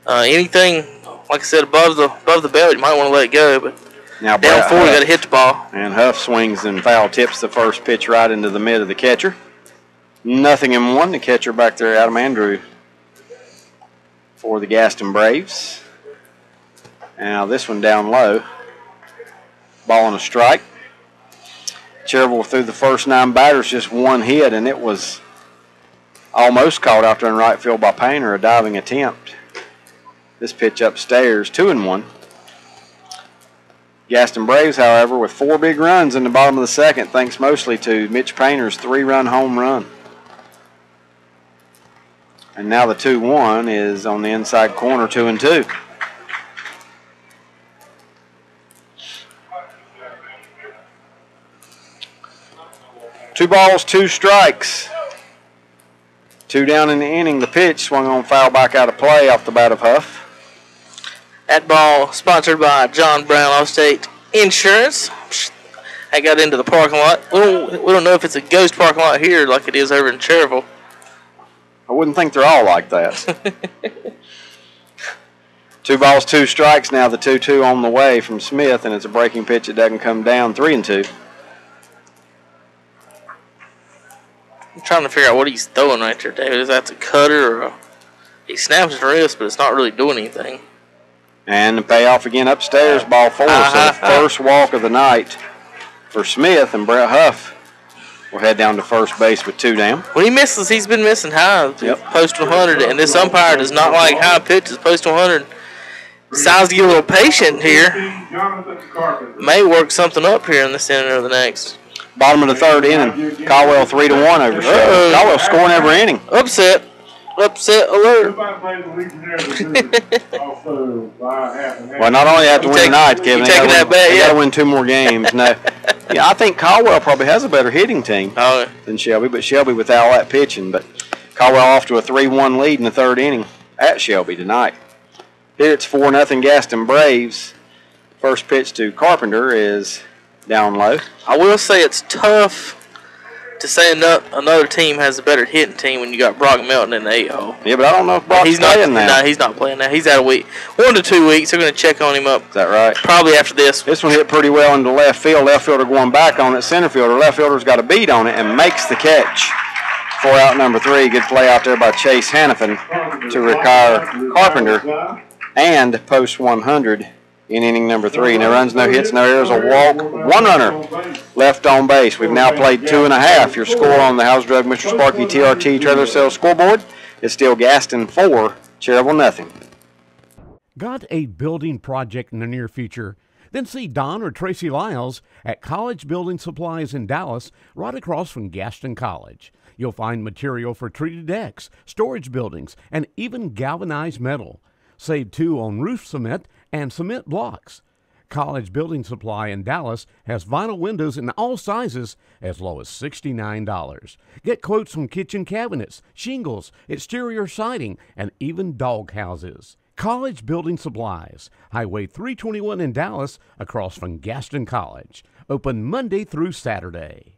anything like I said above the belt, you might want to let it go. But now down 4, you got to hit the ball. And Huff swings and foul tips the first pitch right into the mid of the catcher. 0-1. The catcher back there, Adam Andrew, for the Gaston Braves. Now this one down low. Ball and a strike. Cherryville through the first 9 batters, just 1 hit, and it was almost caught out there in right field by Painter, a diving attempt. This pitch upstairs, 2-1. Gaston Braves, however, with 4 big runs in the bottom of the 2nd, thanks mostly to Mitch Painter's 3-run home run. And now the 2-1 is on the inside corner, 2-2. Two balls, 2 strikes. 2 down in the inning. The pitch swung on foul back out of play off the bat of Huff. That ball sponsored by John Brown Allstate insurance. I got into the parking lot. We don't know if it's a ghost parking lot here like it is over in Cherryville. I wouldn't think they're all like that. 2 balls, 2 strikes now. The 2-2 on the way from Smith, and it's a breaking pitch. It doesn't come down. 3-2. I'm trying to figure out what he's throwing right there, David. Is that a cutter or he snaps his wrist, but it's not really doing anything. And the payoff again upstairs, ball 4. So the first walk of the night for Smith, and Brett Huff will head down to first base with 2 down. When he misses, he's been missing high. Yep. Post 100, and this umpire does not like high pitches. Post 100. Decides to get a little patient here. May work something up here in this inning or the next. Bottom of the 3rd inning. Caldwell 3-1 over Shelby. Caldwell scoring every inning. Upset alert. Well, not only have to win tonight, Kevin, they got to win 2 more games. No, I think Caldwell probably has a better hitting team than Shelby, but Shelby without all that pitching. But Caldwell off to a 3-1 lead in the 3rd inning at Shelby tonight. Here it's 4-0 Gaston Braves. First pitch to Carpenter is down low. I will say it's tough to say another team has a better hitting team when you got Brock Melton in the 8-hole. Yeah, but I don't know if Brock's playing now. No, he's not playing now. He's out a week. 1 to 2 weeks. They're going to check on him up. Is that right? Probably after this. This one hit pretty well into left field. Left fielder going back on it. Center fielder. Left fielder's got a beat on it and makes the catch. 4 out number 3. Good play out there by Chase Hannafin to retire Carpenter and post 100 in inning number 3. No runs, no hits, no errors, a walk, 1 runner left on base. We've now played 2.5. Your score on the House Drug Mr. Sparky TRT trailer sales scoreboard is still Gaston 4, Cherryville nothing. Got a building project in the near future? Then see Don or Tracy Lyles at College Building Supplies in Dallas, right across from Gaston College. You'll find material for treated decks, storage buildings, and even galvanized metal. Save too on roof cement and cement blocks. College Building Supply in Dallas has vinyl windows in all sizes as low as $69. Get quotes from kitchen cabinets, shingles, exterior siding, and even dog houses. College Building Supplies, Highway 321 in Dallas, across from Gaston College. Open Monday through Saturday.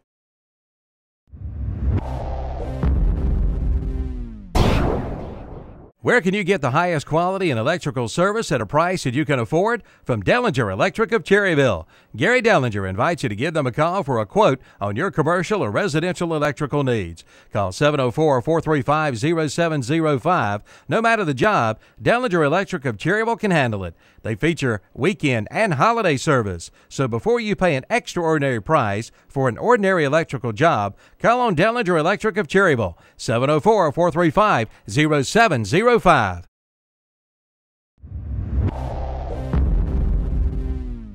Where can you get the highest quality in electrical service at a price that you can afford? From Dellinger Electric of Cherryville. Gary Dellinger invites you to give them a call for a quote on your commercial or residential electrical needs. Call 704-435-0705. No matter the job, Dellinger Electric of Cherryville can handle it. They feature weekend and holiday service. So before you pay an extraordinary price for an ordinary electrical job, call on Dellinger Electric of Cherryville. 704-435-0705.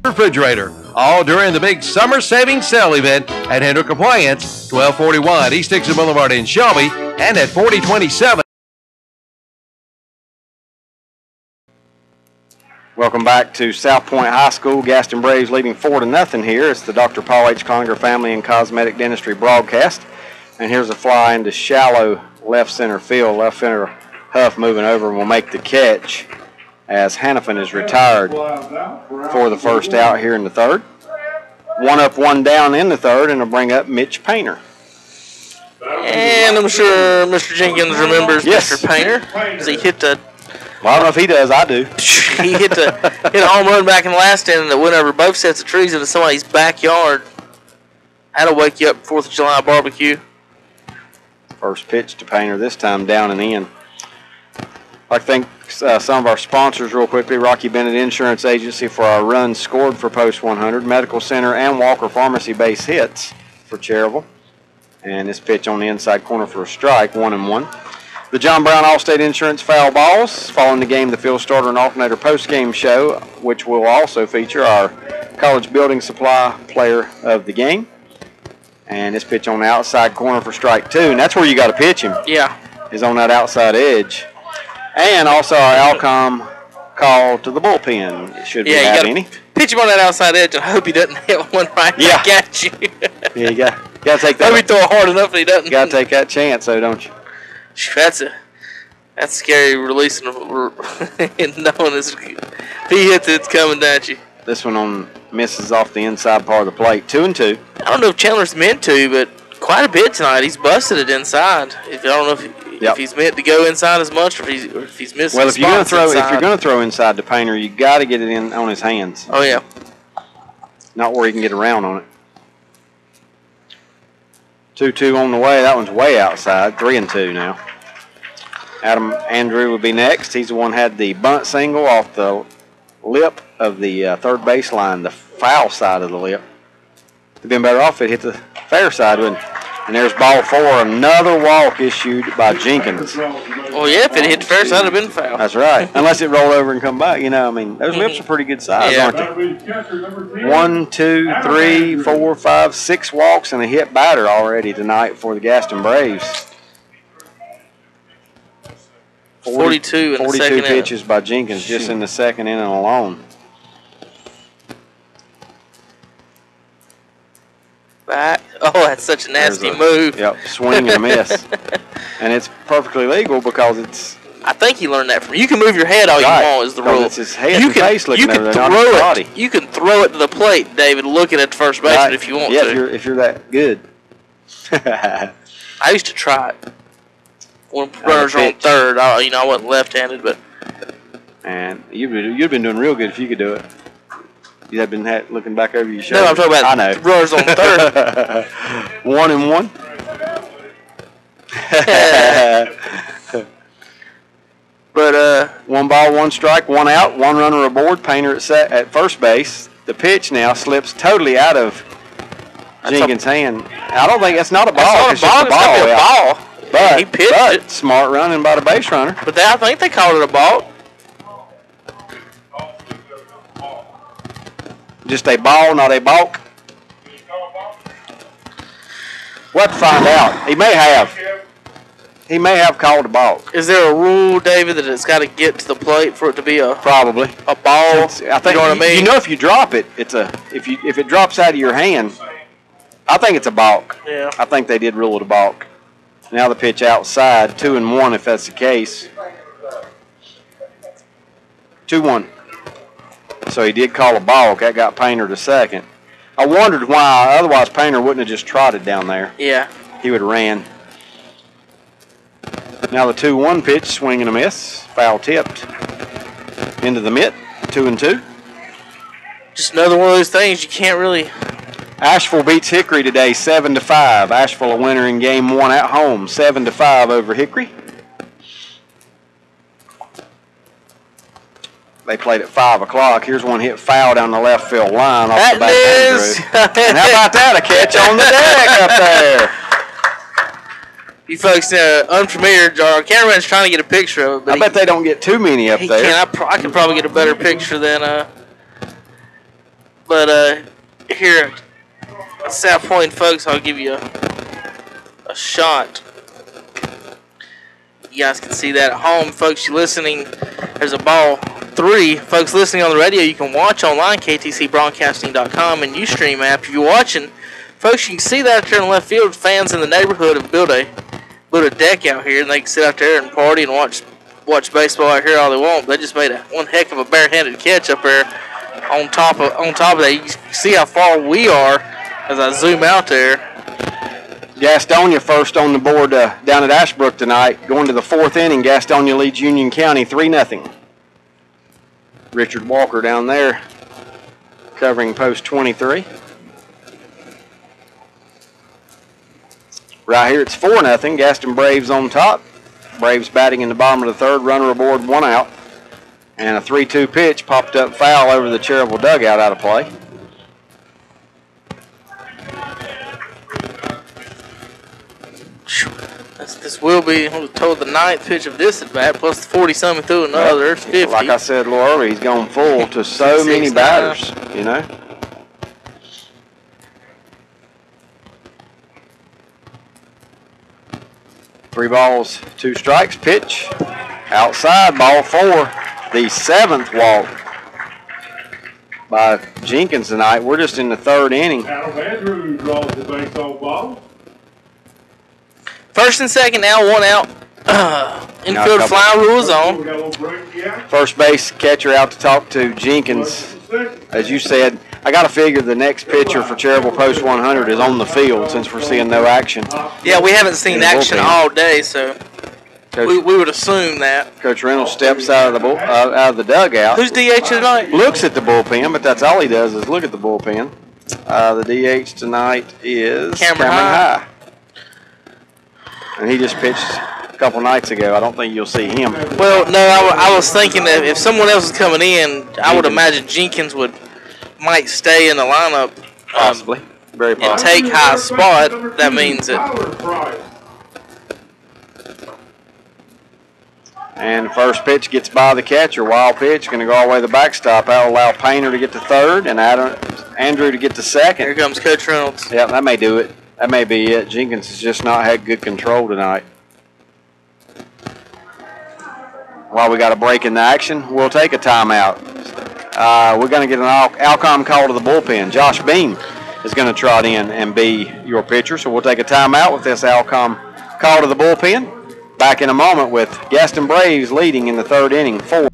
Refrigerator, all during the big summer savings sale event at Hendrick Appliance, 1241 East Dixon Boulevard in Shelby, and at 4027. Welcome back to South Point High School. Gaston Braves leading 4-0 here. It's the Dr. Paul H. Conger Family and Cosmetic Dentistry broadcast. And here's a fly into shallow left center field. Left center Huff moving over and will make the catch as Hannafin is retired for the first out here in the 3rd. 1 up, 1 down in the 3rd, and will bring up Mitch Painter. And I'm sure Mr. Jenkins remembers Mr. Painter as he hit the... Well, I don't know if he does. I do. He hit a home run back in the last inning that went over both sets of trees into somebody's backyard. That'll wake you up 4th of July barbecue. First pitch to Painter, this time down and in. I think some of our sponsors real quickly. Rocky Bennett Insurance Agency for our runs scored for Post 100. Medical Center and Walker Pharmacy base hits for Cherryville. And this pitch on the inside corner for a strike, 1-1. The John Brown Allstate Insurance foul balls. Following the game, the field starter and alternator post-game show, which will also feature our College Building Supply player of the game. And this pitch on the outside corner for strike 2. And that's where you got to pitch him. Yeah. Is on that outside edge. And also our Alcom call to the bullpen. Should we have any? Pitch him on that outside edge and hope he doesn't hit one right back at you. Yeah, you got to take that. Hope he throw it hard enough that he doesn't. You got to take that chance, though, don't you? That's scary releasing and knowing if he hits it, it's coming at you. This one on misses off the inside part of the plate. 2-2. I don't know if Chandler's meant to, but quite a bit tonight. He's busted it inside. I don't know if he's meant to go inside as much, or if he's missing. Well, if you're going to throw inside the painter, you got to get it in on his hands. Oh yeah. Not where he can get around on it. 2-2 on the way. That one's way outside. 3-2 now. Adam Andrew would be next. He's the one had the bunt single off the lip of the third baseline, the foul side of the lip. It'd been better off if it hit the fair side, wouldn't it? And there's ball 4. Another walk issued by Jenkins. Oh yeah, if it hit the fair side, it'd have been foul. That's right. Unless it rolled over and come back. You know, I mean, those lips are pretty good size, aren't they? 1, 2, 3, 4, 5, 6 walks and a hit batter already tonight for the Gaston Braves. 42 in the second inning. 42 pitches by Jenkins just in the second inning alone. Back. Oh, that's such a nasty move. Yep, swing and a miss. And it's perfectly legal because it's... I think he learned that from you. You can move your head all you want is the rule. It's his head and face looking over there, not his body. You can throw it to the plate, David, looking at the first baseman if you want to. If you're that good. I used to try it. When runners are on third, I wasn't left-handed, but... And you'd been doing real good if you could do it. You had been looking back over your shoulder. No, I'm talking about runners on third. 1-1. But 1 ball, 1 strike, 1 out, 1 runner aboard. Painter at first base. The pitch now slips totally out of Jenkins' hand. I don't think that's not a ball. It's not a ball. It's a ball. But he pitched it. Smart running by the base runner. But I think they called it a ball. Just a ball, not a balk. We'll have to find out. He may have. He may have called a balk. Is there a rule, David, that it's got to get to the plate for it to be a probably a ball? I think you know what I mean. You know, if you drop it, it's a if it drops out of your hand, I think it's a balk. Yeah. I think they did rule it a balk. Now the pitch outside, 2-1 if that's the case. 2-1. So he did call a balk. That got Painter to second. I wondered why. Otherwise, Painter wouldn't have just trotted down there. Yeah. He would have ran. Now the 2-1 pitch, swing and a miss. Foul tipped. Into the mitt, 2-2. Just another one of those things you can't really... Asheville beats Hickory today 7-5. Asheville a winner in game 1 at home, 7-5 over Hickory. They played at 5 o'clock. Here's one hit foul down the left field line off the back end. And how about that? A catch on the deck up there. You folks, unfamiliar, our cameraman's trying to get a picture of it. But I bet they don't get too many up there. I can probably get a better picture than... But here at South Point, folks, I'll give you a shot. You guys can see that at home. Folks, you're listening. There's a ball 3. Folks listening on the radio, you can watch online, ktcbroadcasting.com and Ustream app. If you're watching, folks, you can see that out there in left field. Fans in the neighborhood have built a deck out here, and they can sit out there and party and watch baseball out here all they want. They just made one heck of a barehanded catch up there on top of that. You can see how far we are as I zoom out there. Gastonia first on the board down at Ashbrook tonight. Going to the 4th inning, Gastonia leads Union County 3-0. Richard Walker down there covering post 23. Right here it's 4-0. Gaston Braves on top. Braves batting in the bottom of the 3rd. Runner aboard, 1 out. And a 3-2 pitch popped up foul over the Cherryville dugout out of play. This will be, I was told, the 9th pitch of this at bat, plus the 40-something through another. There's 50. Like I said a little earlier, he's gone full to so many batters, you know. Three balls, 2 strikes, pitch. Outside, ball 4. The 7th walk by Jenkins tonight. We're just in the 3rd inning. Adam Andrew draws the base on ball. First and second now, 1 out. Infield fly rules on. First base catcher out to talk to Jenkins. As you said, I got to figure the next pitcher for Cherryville Post 100 is on the field since we're seeing no action. Yeah, we haven't seen action all day, so we would assume that. Coach Reynolds steps out of the dugout. Who's DH tonight? Looks at the bullpen, but that's all he does is look at the bullpen. The DH tonight is Cameron High. And he just pitched a couple nights ago. I don't think you'll see him. Well, no, I was thinking that if someone else is coming in, I would imagine Jenkins might stay in the lineup. Possibly. Very possible. And take High's spot. That means that. And the first pitch gets by the catcher. Wild pitch, going to go all the way to the backstop. That'll allow Painter to get to third and Andrew to get to second. Here comes Coach Reynolds. Yeah, that may do it. That may be it. Jenkins has just not had good control tonight. While we got a break in the action, we'll take a timeout. We're going to get an Alcom call to the bullpen. Josh Beam is going to trot in and be your pitcher. So we'll take a timeout with this Alcom call to the bullpen. Back in a moment with Gaston Braves leading in the third inning. 4.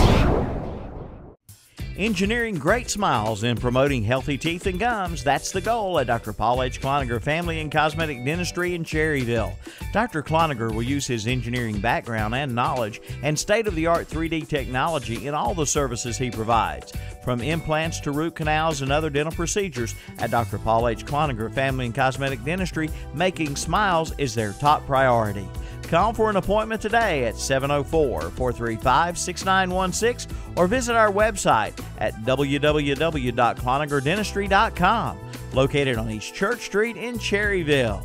Engineering great smiles and promoting healthy teeth and gums, that's the goal at Dr. Paul H. Cloninger Family and Cosmetic Dentistry in Cherryville. Dr. Cloninger will use his engineering background and knowledge and state-of-the-art 3D technology in all the services he provides. From implants to root canals and other dental procedures, at Dr. Paul H. Cloninger Family and Cosmetic Dentistry, making smiles is their top priority. Call for an appointment today at 704-435-6916 or visit our website at www.cloningerdentistry.com, located on East Church Street in Cherryville.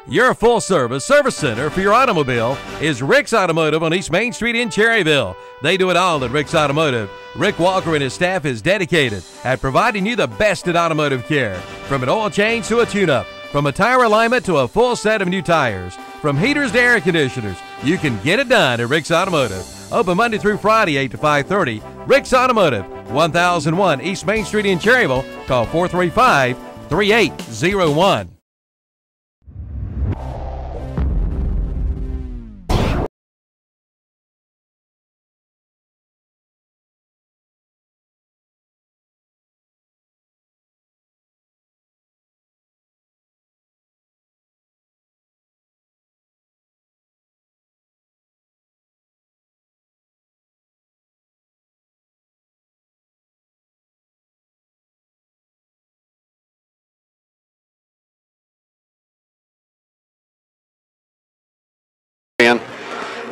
Your full-service service center for your automobile is Rick's Automotive on East Main Street in Cherryville. They do it all at Rick's Automotive. Rick Walker and his staff is dedicated at providing you the best in automotive care. From an oil change to a tune-up, from a tire alignment to a full set of new tires, from heaters to air conditioners, you can get it done at Rick's Automotive. Open Monday through Friday, 8 to 5:30. Rick's Automotive, 1001 East Main Street in Cherryville. Call 435-3801.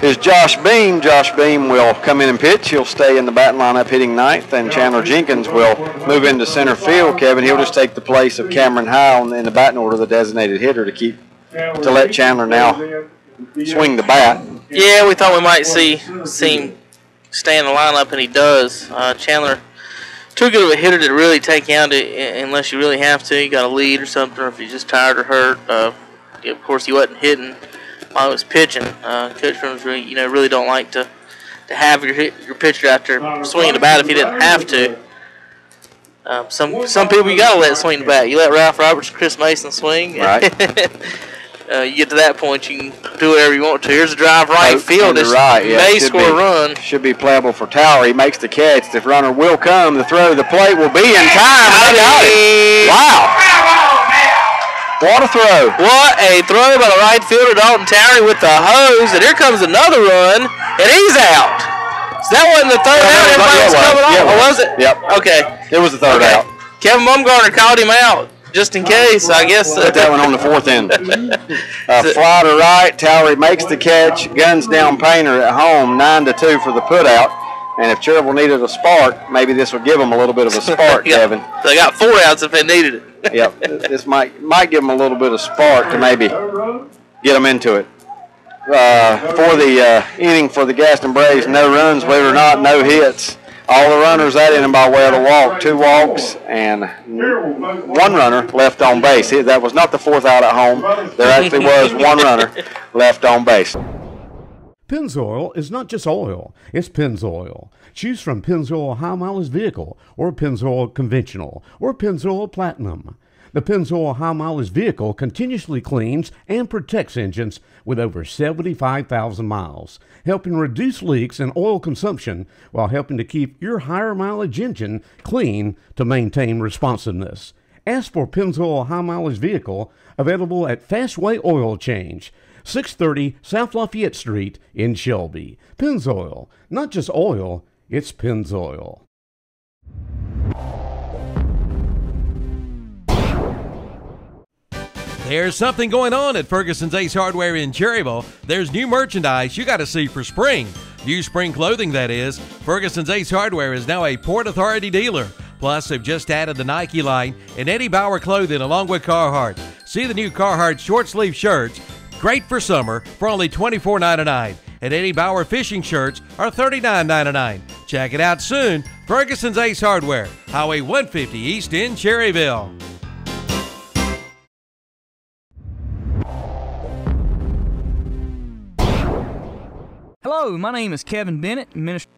Is Josh Beam. Josh Beam will come in and pitch. He'll stay in the batting lineup hitting ninth, and Chandler Jenkins will move into center field. Kevin, he'll just take the place of Cameron Howell in the batting order, the designated hitter, to let Chandler now swing the bat. Yeah, we thought we might see him stay in the lineup, and he does. Chandler, too good of a hitter to really take you out unless you really have to. You got a lead or something, or if you're just tired or hurt. Of course, he wasn't hitting while he was pitching. Coach Reynolds really don't like to have your pitcher out there swinging the bat if he didn't have to. Some people you gotta let swing the bat. You let Ralph Roberts and Chris Mason swing. Right. You get to that point, you can do whatever you want to. Here's a drive right field. May score a run. Should be playable for Tower. He makes the catch. The runner will come. The throw to the plate will be in time. They got it. Wow. What a throw. What a throw by the right fielder, Dalton Towery, with the hose. And here comes another run, and he's out. So that wasn't the third out. Everybody was coming off. Or was it? Yep. Okay. It was the third out. Kevin Bumgarner called him out just in case, I guess. Put that one on the fourth end. Fly to right. Towery makes the catch. Guns down Painter at home. 9-2 for the putout. And if Cherryville needed a spark, maybe this would give them a little bit of a spark, Kevin. They got 4 outs if they needed it. Yep. This might give them a little bit of spark to maybe get them into it. For the inning for the Gaston Braves, no runs, believe it or not, no hits. All the runners that inning by way of the walk, 2 walks, and 1 runner left on base. That was not the 4th out at home. There actually was 1 runner left on base. Pennzoil is not just oil, it's Pennzoil. Choose from Pennzoil High Mileage Vehicle, or Pennzoil Conventional, or Pennzoil Platinum. The Pennzoil High Mileage vehicle continuously cleans and protects engines with over 75,000 miles, helping reduce leaks and oil consumption while helping to keep your higher mileage engine clean to maintain responsiveness. Ask for Pennzoil High Mileage vehicle, available at Fastway Oil Change, 630 South Lafayette Street in Shelby. Pennzoil, not just oil, it's Pennzoil. There's something going on at Ferguson's Ace Hardware in Cherryville. There's new merchandise you got to see for spring. New spring clothing, that is. Ferguson's Ace Hardware is now a Port Authority dealer. Plus, they've just added the Nike line and Eddie Bauer clothing along with Carhartt. See the new Carhartt short sleeve shirts, great for summer, for only $24.99. And Eddie Bauer fishing shirts are $39.99. Check it out soon. Ferguson's Ace Hardware, Highway 150 East in Cherryville. Hello, my name is Kevin Bennett, Minister.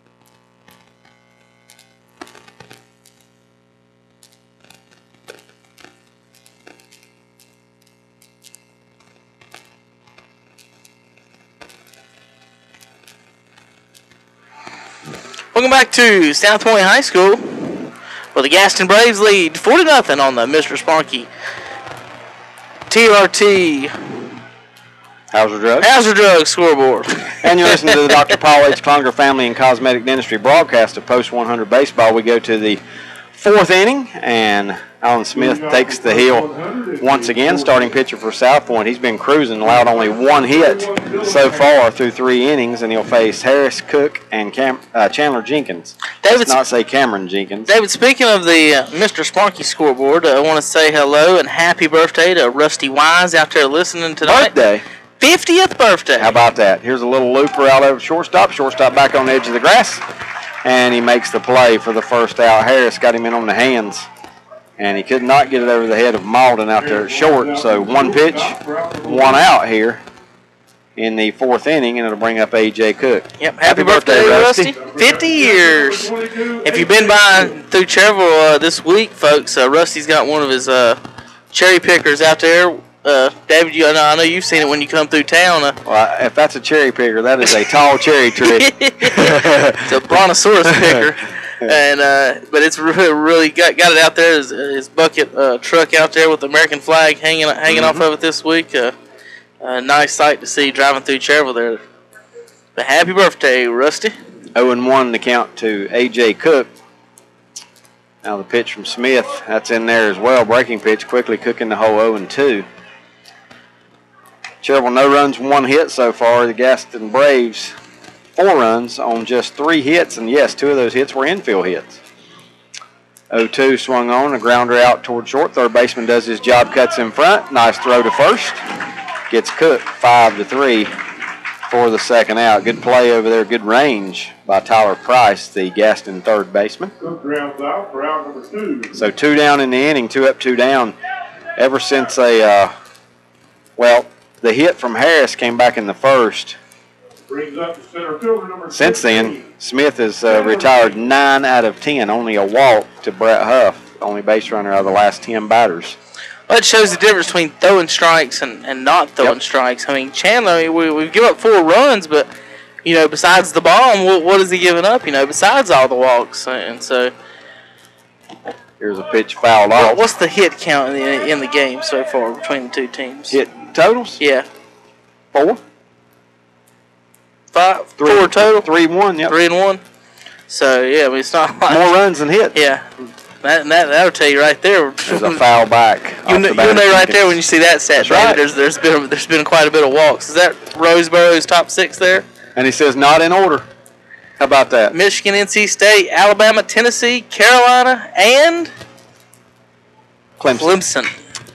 Welcome back to South Point High School, where the Gaston Braves lead 40-0 on the Mr. Sparky TRT Hauser Drugs scoreboard. And you're listening to the Dr. Paul H. Conger Family and Cosmetic Dentistry broadcast of Post 100 Baseball. We go to the fourth inning, and Alan Smith takes the hill once again, starting pitcher for South Point. He's been cruising, allowed only one hit so far through 3 innings, and he'll face Harris, Cook, and Chandler Jenkins. Let's not say Cameron Jenkins. David, speaking of the Mr. Sparky scoreboard, I want to say hello and happy birthday to Rusty Wise out there listening tonight. Birthday? 50th birthday. How about that? Here's a little looper out over shortstop. Shortstop back on the edge of the grass. And he makes the play for the first out. Harris got him in on the hands. And he could not get it over the head of Malden out there at short. So 1 pitch, 1 out here in the 4th inning. And it'll bring up A.J. Cook. Yep. Happy birthday, Rusty. 50 years. If you've been by through Cherryville this week, folks, Rusty's got one of his cherry pickers out there. David, I know you've seen it when you come through town. Well, if that's a cherry picker, that is a tall cherry tree. It's a brontosaurus picker, and but it's really got it out there. His bucket truck out there with the American flag hanging off of it this week. A nice sight to see driving through Cherryville there. But happy birthday, Rusty. 0-1 the count to A.J. Cook. Now the pitch from Smith, that's in there as well. Breaking pitch, quickly cooking the hole 0-2. Cherryville, no runs, 1 hit so far. The Gaston Braves, 4 runs on just 3 hits. And yes, 2 of those hits were infield hits. 0-2 swung on, a grounder out toward short. Third baseman does his job, cuts in front. Nice throw to first. Gets Cook 5-3 for the second out. Good play over there, good range by Tyler Price, the Gaston third baseman. Cook grounds out for out number 2. So 2 down in the inning, 2 up, 2 down. Ever since the hit from Harris came back in the first. Brings up the center fielder number 16. Since then, Smith has retired 9 out of 10, only a walk to Brett Huff, only base runner out of the last 10 batters. Well, it shows the difference between throwing strikes and not throwing strikes. I mean, Chandler, we've given up 4 runs, but, besides the bomb, what has he given up, besides all the walks? And so... Here's a pitch fouled off. What's the hit count in the game so far between the 2 teams? Hit totals? Yeah. 4. 4 total? 3-1, yep. 3-1. So, yeah, I mean, it's not like... More runs than hits. Yeah. That'll tell you right there. There's a foul back. You'll know right there when you see that set. Right. There's been quite a bit of walks. Is that Roseborough's top 6 there? And he says not in order. How about that? Michigan, NC State, Alabama, Tennessee, Carolina, and Clemson.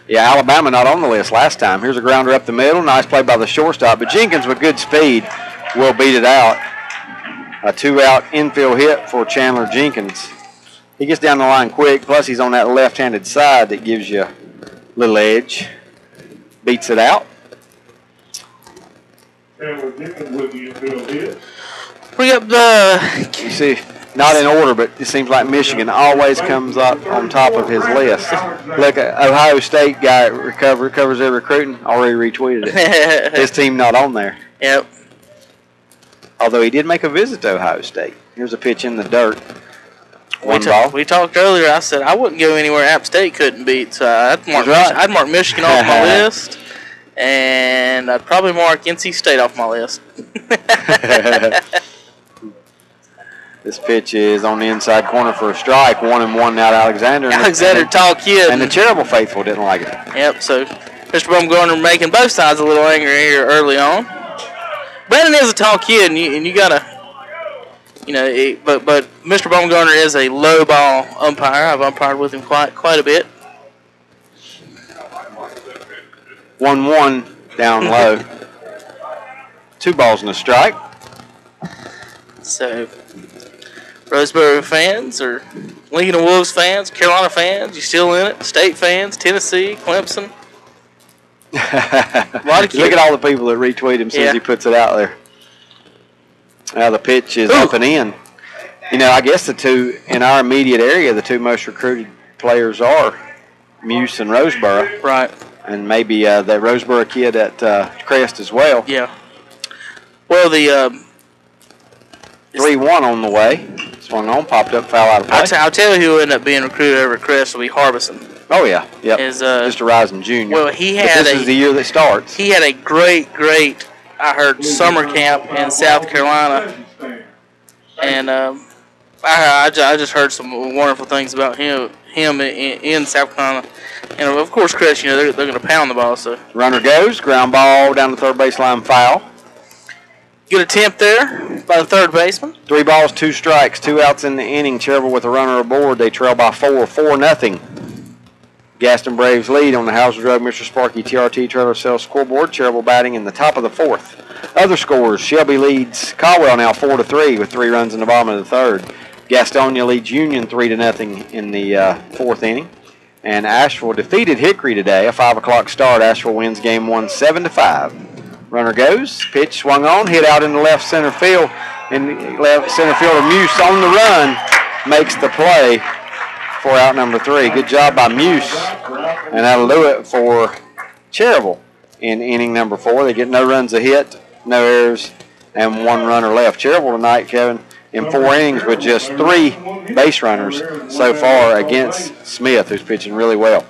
Yeah, Alabama not on the list last time. Here's a grounder up the middle. Nice play by the shortstop. But Jenkins with good speed will beat it out. A 2-out infield hit for Chandler Jenkins. He gets down the line quick. Plus, he's on that left-handed side that gives you a little edge. Beats it out. Chandler Jenkins with the infield hit. Bring up the... You see Not in order, but it seems like Michigan always comes up on top of his list. Look, Ohio State guy recovers their recruiting, already retweeted it. His team not on there. Yep. Although he did make a visit to Ohio State. Here's a pitch in the dirt. We talked earlier. I said I wouldn't go anywhere App State couldn't beat. So I'd mark Michigan off my list, and I'd probably mark NC State off my list. This pitch is on the inside corner for a strike. 1-1 now to Alexander. Alexander, tall kid. And the Cherryville faithful didn't like it. Yep, so Mr. Bumgarner making both sides a little angry here early on. Brandon is a tall kid, and you got to, but Mr. Bumgarner is a low ball umpire. I've umpired with him quite a bit. 1-1 down low. 2 balls and a strike. So, Roseboro fans or Lincoln and Wolves fans, Carolina fans, you still in it? State fans, Tennessee, Clemson. Look at all the people that retweet him since he puts it out there. Now the pitch is up and in. I guess the two in our immediate area, the two most recruited players are Muse and Roseboro. Right. And maybe the Roseboro kid at Crest as well. Yeah. Well, the 3-1 on the way. Swung on, popped up, foul out of play. I'll tell you who ended up being recruited over at Crest will be Harbison. Oh, yeah. Yep. Just a rising junior. Well, this is the year that starts. He had a great, I heard, summer camp in South Carolina. And I just heard some wonderful things about him in South Carolina. And, of course, Crest, they're going to pound the ball. So runner goes, ground ball down the third baseline, foul. Good attempt there by the third baseman. 3 balls, 2 strikes, 2 outs in the inning. Cherryville with a runner aboard. They trail by 4-0. Gaston Braves lead on the Hauser Drug Mr. Sparky TRT Trailer Sales scoreboard. Cherryville batting in the top of the 4th. Other scores, Shelby leads Caldwell now 4-3 with 3 runs in the bottom of the 3rd. Gastonia leads Union 3-0 in the 4th inning. And Asheville defeated Hickory today, a 5 o'clock start. Asheville wins game 1 7-5. Runner goes, pitch swung on, hit out in the left center field. And left center fielder Muse on the run makes the play for out number 3. Good job by Muse. And that'll do it for Cherryville in inning number 4. They get no runs a hit, no errors, and 1 runner left. Cherryville tonight, Kevin, in 4 innings with just 3 base runners so far against Smith, who's pitching really well.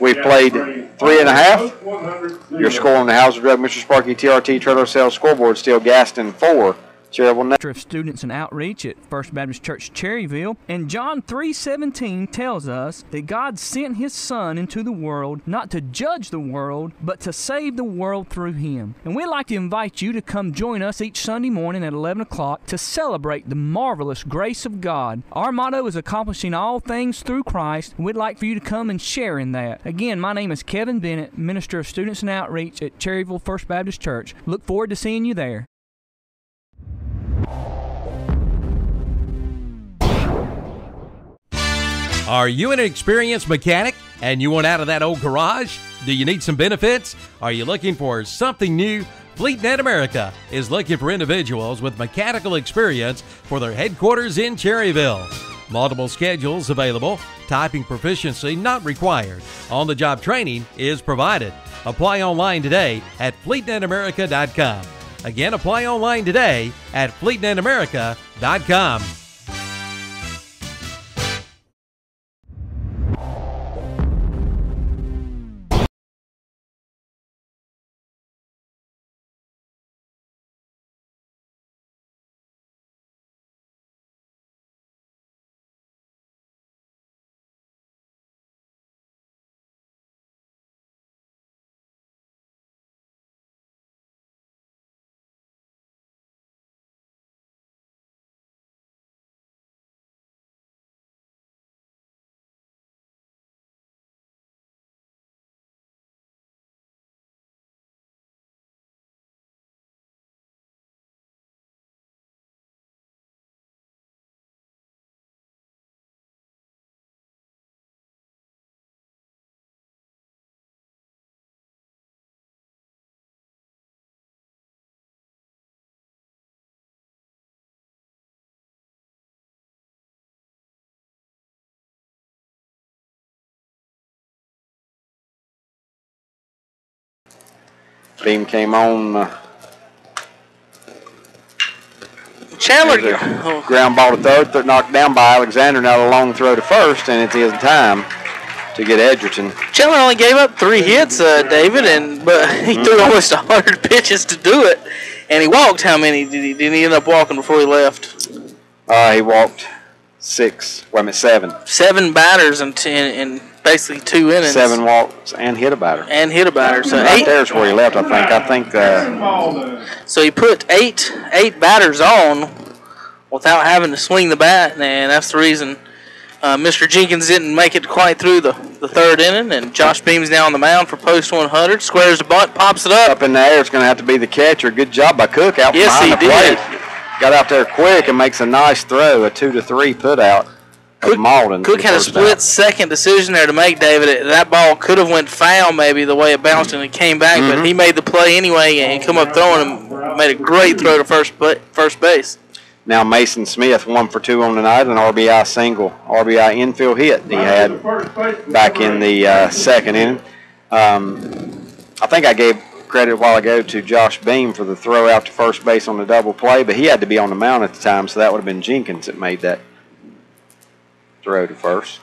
We've played 3.5. Your score on the Hauser Drug Mr. Sparky TRT Trailer Sales scoreboard still Gaston 4. Director of Students and Outreach at First Baptist Church Cherryville, and John 3:17 tells us that God sent His Son into the world not to judge the world, but to save the world through Him. And we'd like to invite you to come join us each Sunday morning at 11 o'clock to celebrate the marvelous grace of God. Our motto is accomplishing all things through Christ, and we'd like for you to come and share in that. Again, my name is Kevin Bennett, Minister of Students and Outreach at Cherryville First Baptist Church. Look forward to seeing you there. Are you an experienced mechanic and you want out of that old garage? Do you need some benefits? Are you looking for something new? FleetNet America is looking for individuals with mechanical experience for their headquarters in Cherryville. Multiple schedules available. Typing proficiency not required. On-the-job training is provided. Apply online today at FleetNetAmerica.com. Again, apply online today at FleetNetAmerica.com. Beam came on. Chandler. Ground ball to third, knocked down by Alexander. Now a long throw to first, and it's his time to get Edgerton. Chandler only gave up 3 hits, David, but he threw almost 100 pitches to do it. And he walked how many? Did he end up walking before he left? He walked 7. 7 batters in basically 2 innings. 7 walks and hit a batter. So right there's where he left, I think. So he put eight batters on without having to swing the bat, and that's the reason Mr. Jenkins didn't make it quite through the 3rd inning, and Josh Beam's now on the mound for post 100. Squares the bunt, pops it up. Up in the air, it's going to have to be the catcher. Good job by Cook out behind the plate. Got out there quick and makes a nice throw, a 2-3 put out of Malden. Cook had a split-second decision there to make, David. That ball could have went foul maybe the way it bounced and it came back, but he made the play anyway and come up throwing and made a great throw to first base. Now Mason Smith, 1 for 2 on the night, an RBI single, RBI infield hit he had back in the 2nd inning. I think I gave credit a while ago to Josh Beam for the throw out to first base on the double play, but he had to be on the mound at the time, so that would have been Jenkins that made that throw to first.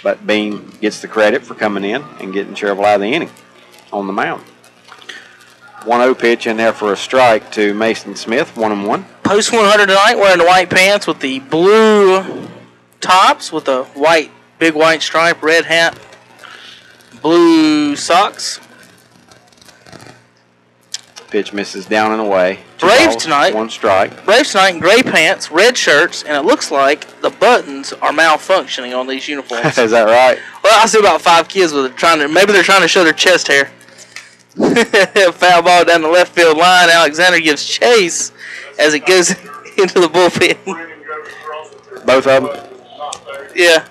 But Beam gets the credit for coming in and getting Cherryville out of the inning on the mound. 1-0 pitch in there for a strike to Mason Smith, 1-1. Post 100 tonight, wearing the white pants with the blue tops with a big white stripe, red hat, blue socks. Pitch misses down and away. Braves tonight. 1 strike. Braves tonight in gray pants, red shirts, and it looks like the buttons are malfunctioning on these uniforms. Is that right? Well, I see about 5 kids with it maybe they're trying to show their chest hair. Foul ball down the left field line. Alexander gives chase as it goes into the bullpen. Both of them? Yeah.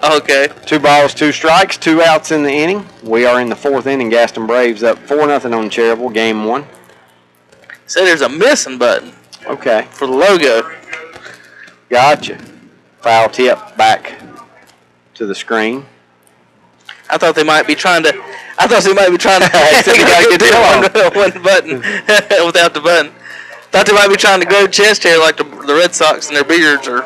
Okay. 2 balls, 2 strikes, 2 outs in the inning. We are in the 4th inning. Gaston Braves up 4-0 on Cherryville, game 1. So there's a missing button. Okay. For the logo. Gotcha. Foul tip back to the screen. I thought they might be trying to. Get one button without the button. Thought they might be trying to grow chest hair like the Red Sox in their beards or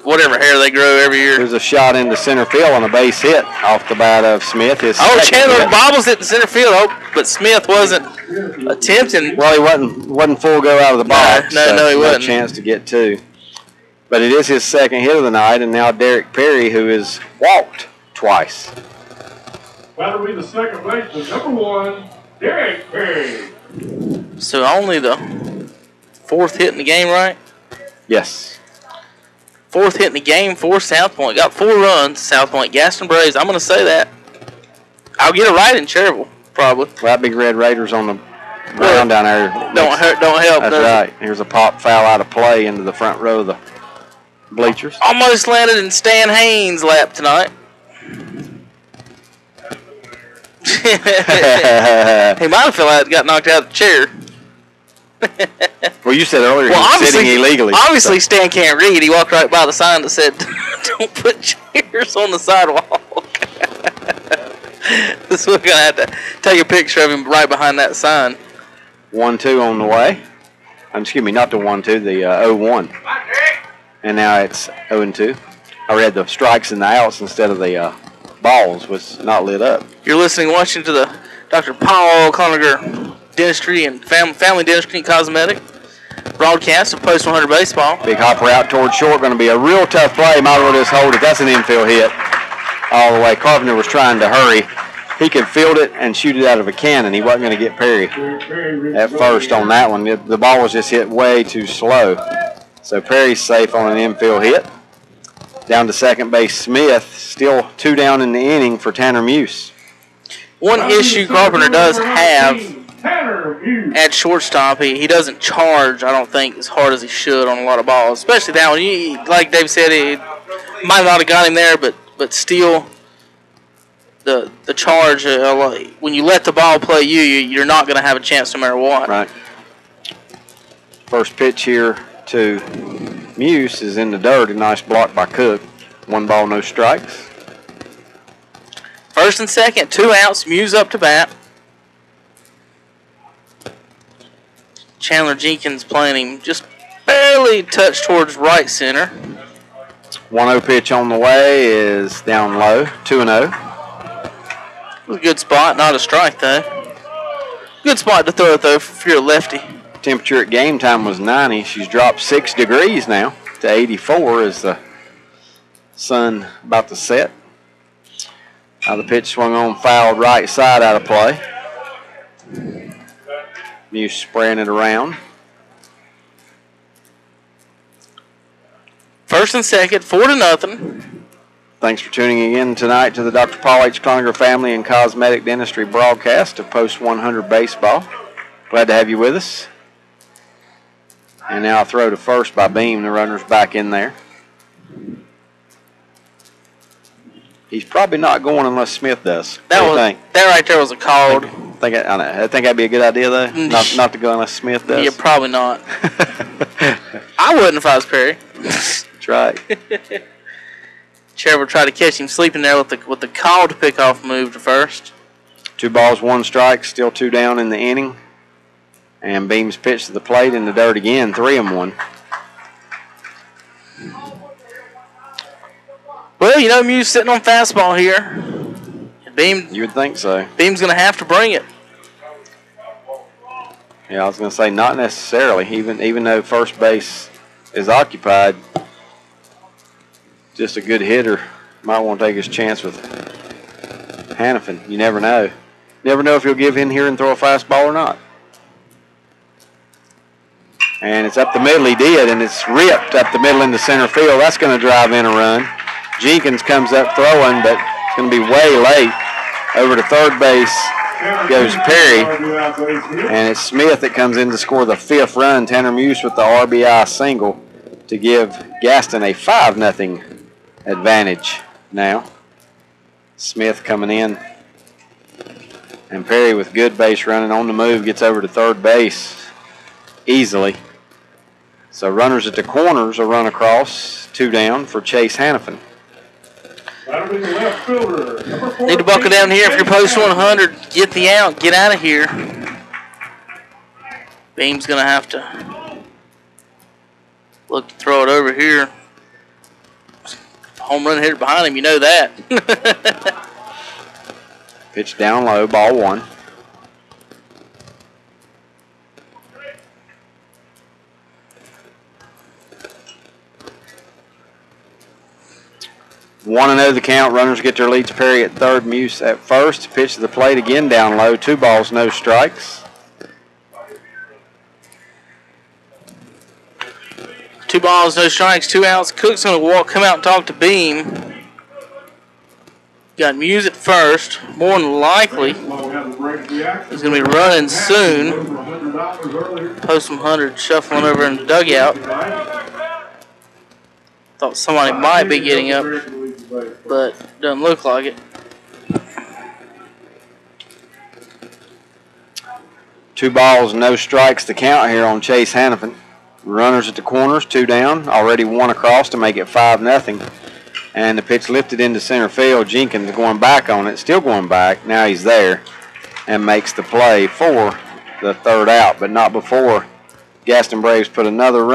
whatever hair they grow every year. There's a shot into center field on a base hit off the bat of Smith. Chandler bobbles it in center field. But Smith wasn't attempting. Well, he wasn't full go out of the box. No, he wasn't. No chance to get 2. But it is his 2nd hit of the night, and now Derek Perry, who has walked twice. That'll be the second baseman, number 1, Derek Perry. So only the 4th hit in the game, right? Yes. 4th hit in the game for South Point. Got 4 runs, South Point. Gaston Braves, I'm going to say that. I'll get it right in Cherryville, probably. Well, that big Red Raiders on the ground down there. Don't help. That's right. Here's a pop foul out of play into the front row of the bleachers. Almost landed in Stan Haynes' lap tonight. He might have felt like got knocked out of the chair. Well, you said earlier he was sitting illegally. Obviously, Stan can't read. He walked right by the sign that said, "Don't put chairs on the sidewalk." So we're going to have to take a picture of him right behind that sign. 1-2 on the way. Excuse me, not the 1-2, the 0-1. And now it's 0-2. I read the strikes and the outs instead of the balls was not lit up. You're listening, watching to the Dr. Paul Conager Dentistry and Family Dentistry and Cosmetic broadcast of Post 100 Baseball. Big hopper out towards short, going to be a real tough play. Might as well just hold it. That's an infield hit all the way. Carpenter was trying to hurry. He could field it and shoot it out of a cannon. He wasn't going to get Perry at first on that one. The ball was just hit way too slow. So Perry's safe on an infield hit. Down to second base, Smith. Still 2 down in the inning for Tanner Muse. One issue Carpenter does have at shortstop, he doesn't charge, I don't think, as hard as he should on a lot of balls. Especially that one. Like Dave said, it might not have got him there, but still, the charge, when you let the ball play you're not going to have a chance no matter what. Right. First pitch here to Muse is in the dirt. A nice block by Cook. 1 ball, no strikes. First and second, 2 outs. Muse up to bat. Chandler Jenkins playing him just barely touched towards right center. 1-0 pitch on the way is down low, 2-0. It was a good spot, not a strike though. Good spot to throw it though if you're a lefty. Temperature at game time was 90. She's dropped 6 degrees now to 84 as the sun about to set. Now the pitch swung on, fouled right side out of play. Muse spraying it around. First and second, 4-0. Thanks for tuning in tonight to the Dr. Paul H. Cloninger Family and Cosmetic Dentistry broadcast of Post 100 Baseball. Glad to have you with us. And now a throw to first by Beam. The runner's back in there. He's probably not going unless Smith does. That right there was a called. I think that'd be a good idea though. Not to go unless Smith does. Yeah, probably not. I wouldn't if I was Perry. That's right. Cherryville tried to catch him sleeping there with the call to pick off move to first. 2 balls, 1 strike, still 2 down in the inning. And Beams pitched to the plate in the dirt again, 3-1. Well, you know, Muse sitting on fastball here. Beam. You would think so. Beam's going to have to bring it. Yeah, I was going to say not necessarily. Even though first base is occupied, just a good hitter might want to take his chance with Hannafin. You never know. Never know if he'll give in here and throw a fastball or not. And it's up the middle. He did, and it's ripped up the middle into center field. That's going to drive in a run. Jenkins comes up throwing, but it's going to be way late. Over to third base goes Perry, and it's Smith that comes in to score the 5th run. Tanner Muse with the RBI single to give Gaston a 5-0 advantage now. Smith coming in, and Perry with good base running on the move gets over to third base easily. So runners at the corners, a run across, 2 down for Chase Hannafin. Need to buckle down here if you're post 100. Get the out. Get out of here. Beam's going to have to look to throw it over here. Home run hitter behind him, you know that. Pitch down low, ball 1. One and 0 the count. Runners get their lead to Perry at third, Muse at first. Pitch to the plate again down low. 2 balls, no strikes. 2 balls, no strikes, 2 outs. Cook's going to come out and talk to Beam. Got Muse at first. More than likely, he's going to be running soon. Post 100 shuffling over in the dugout. Thought somebody might be getting up, but doesn't look like it. 2 balls, no strikes to count here on Chase Hannafin. Runners at the corners, 2 down. Already 1 across to make it 5-0. And the pitch lifted into center field. Jenkins going back on it, still going back. Now he's there and makes the play for the 3rd out, but not before Gaston Braves put another run.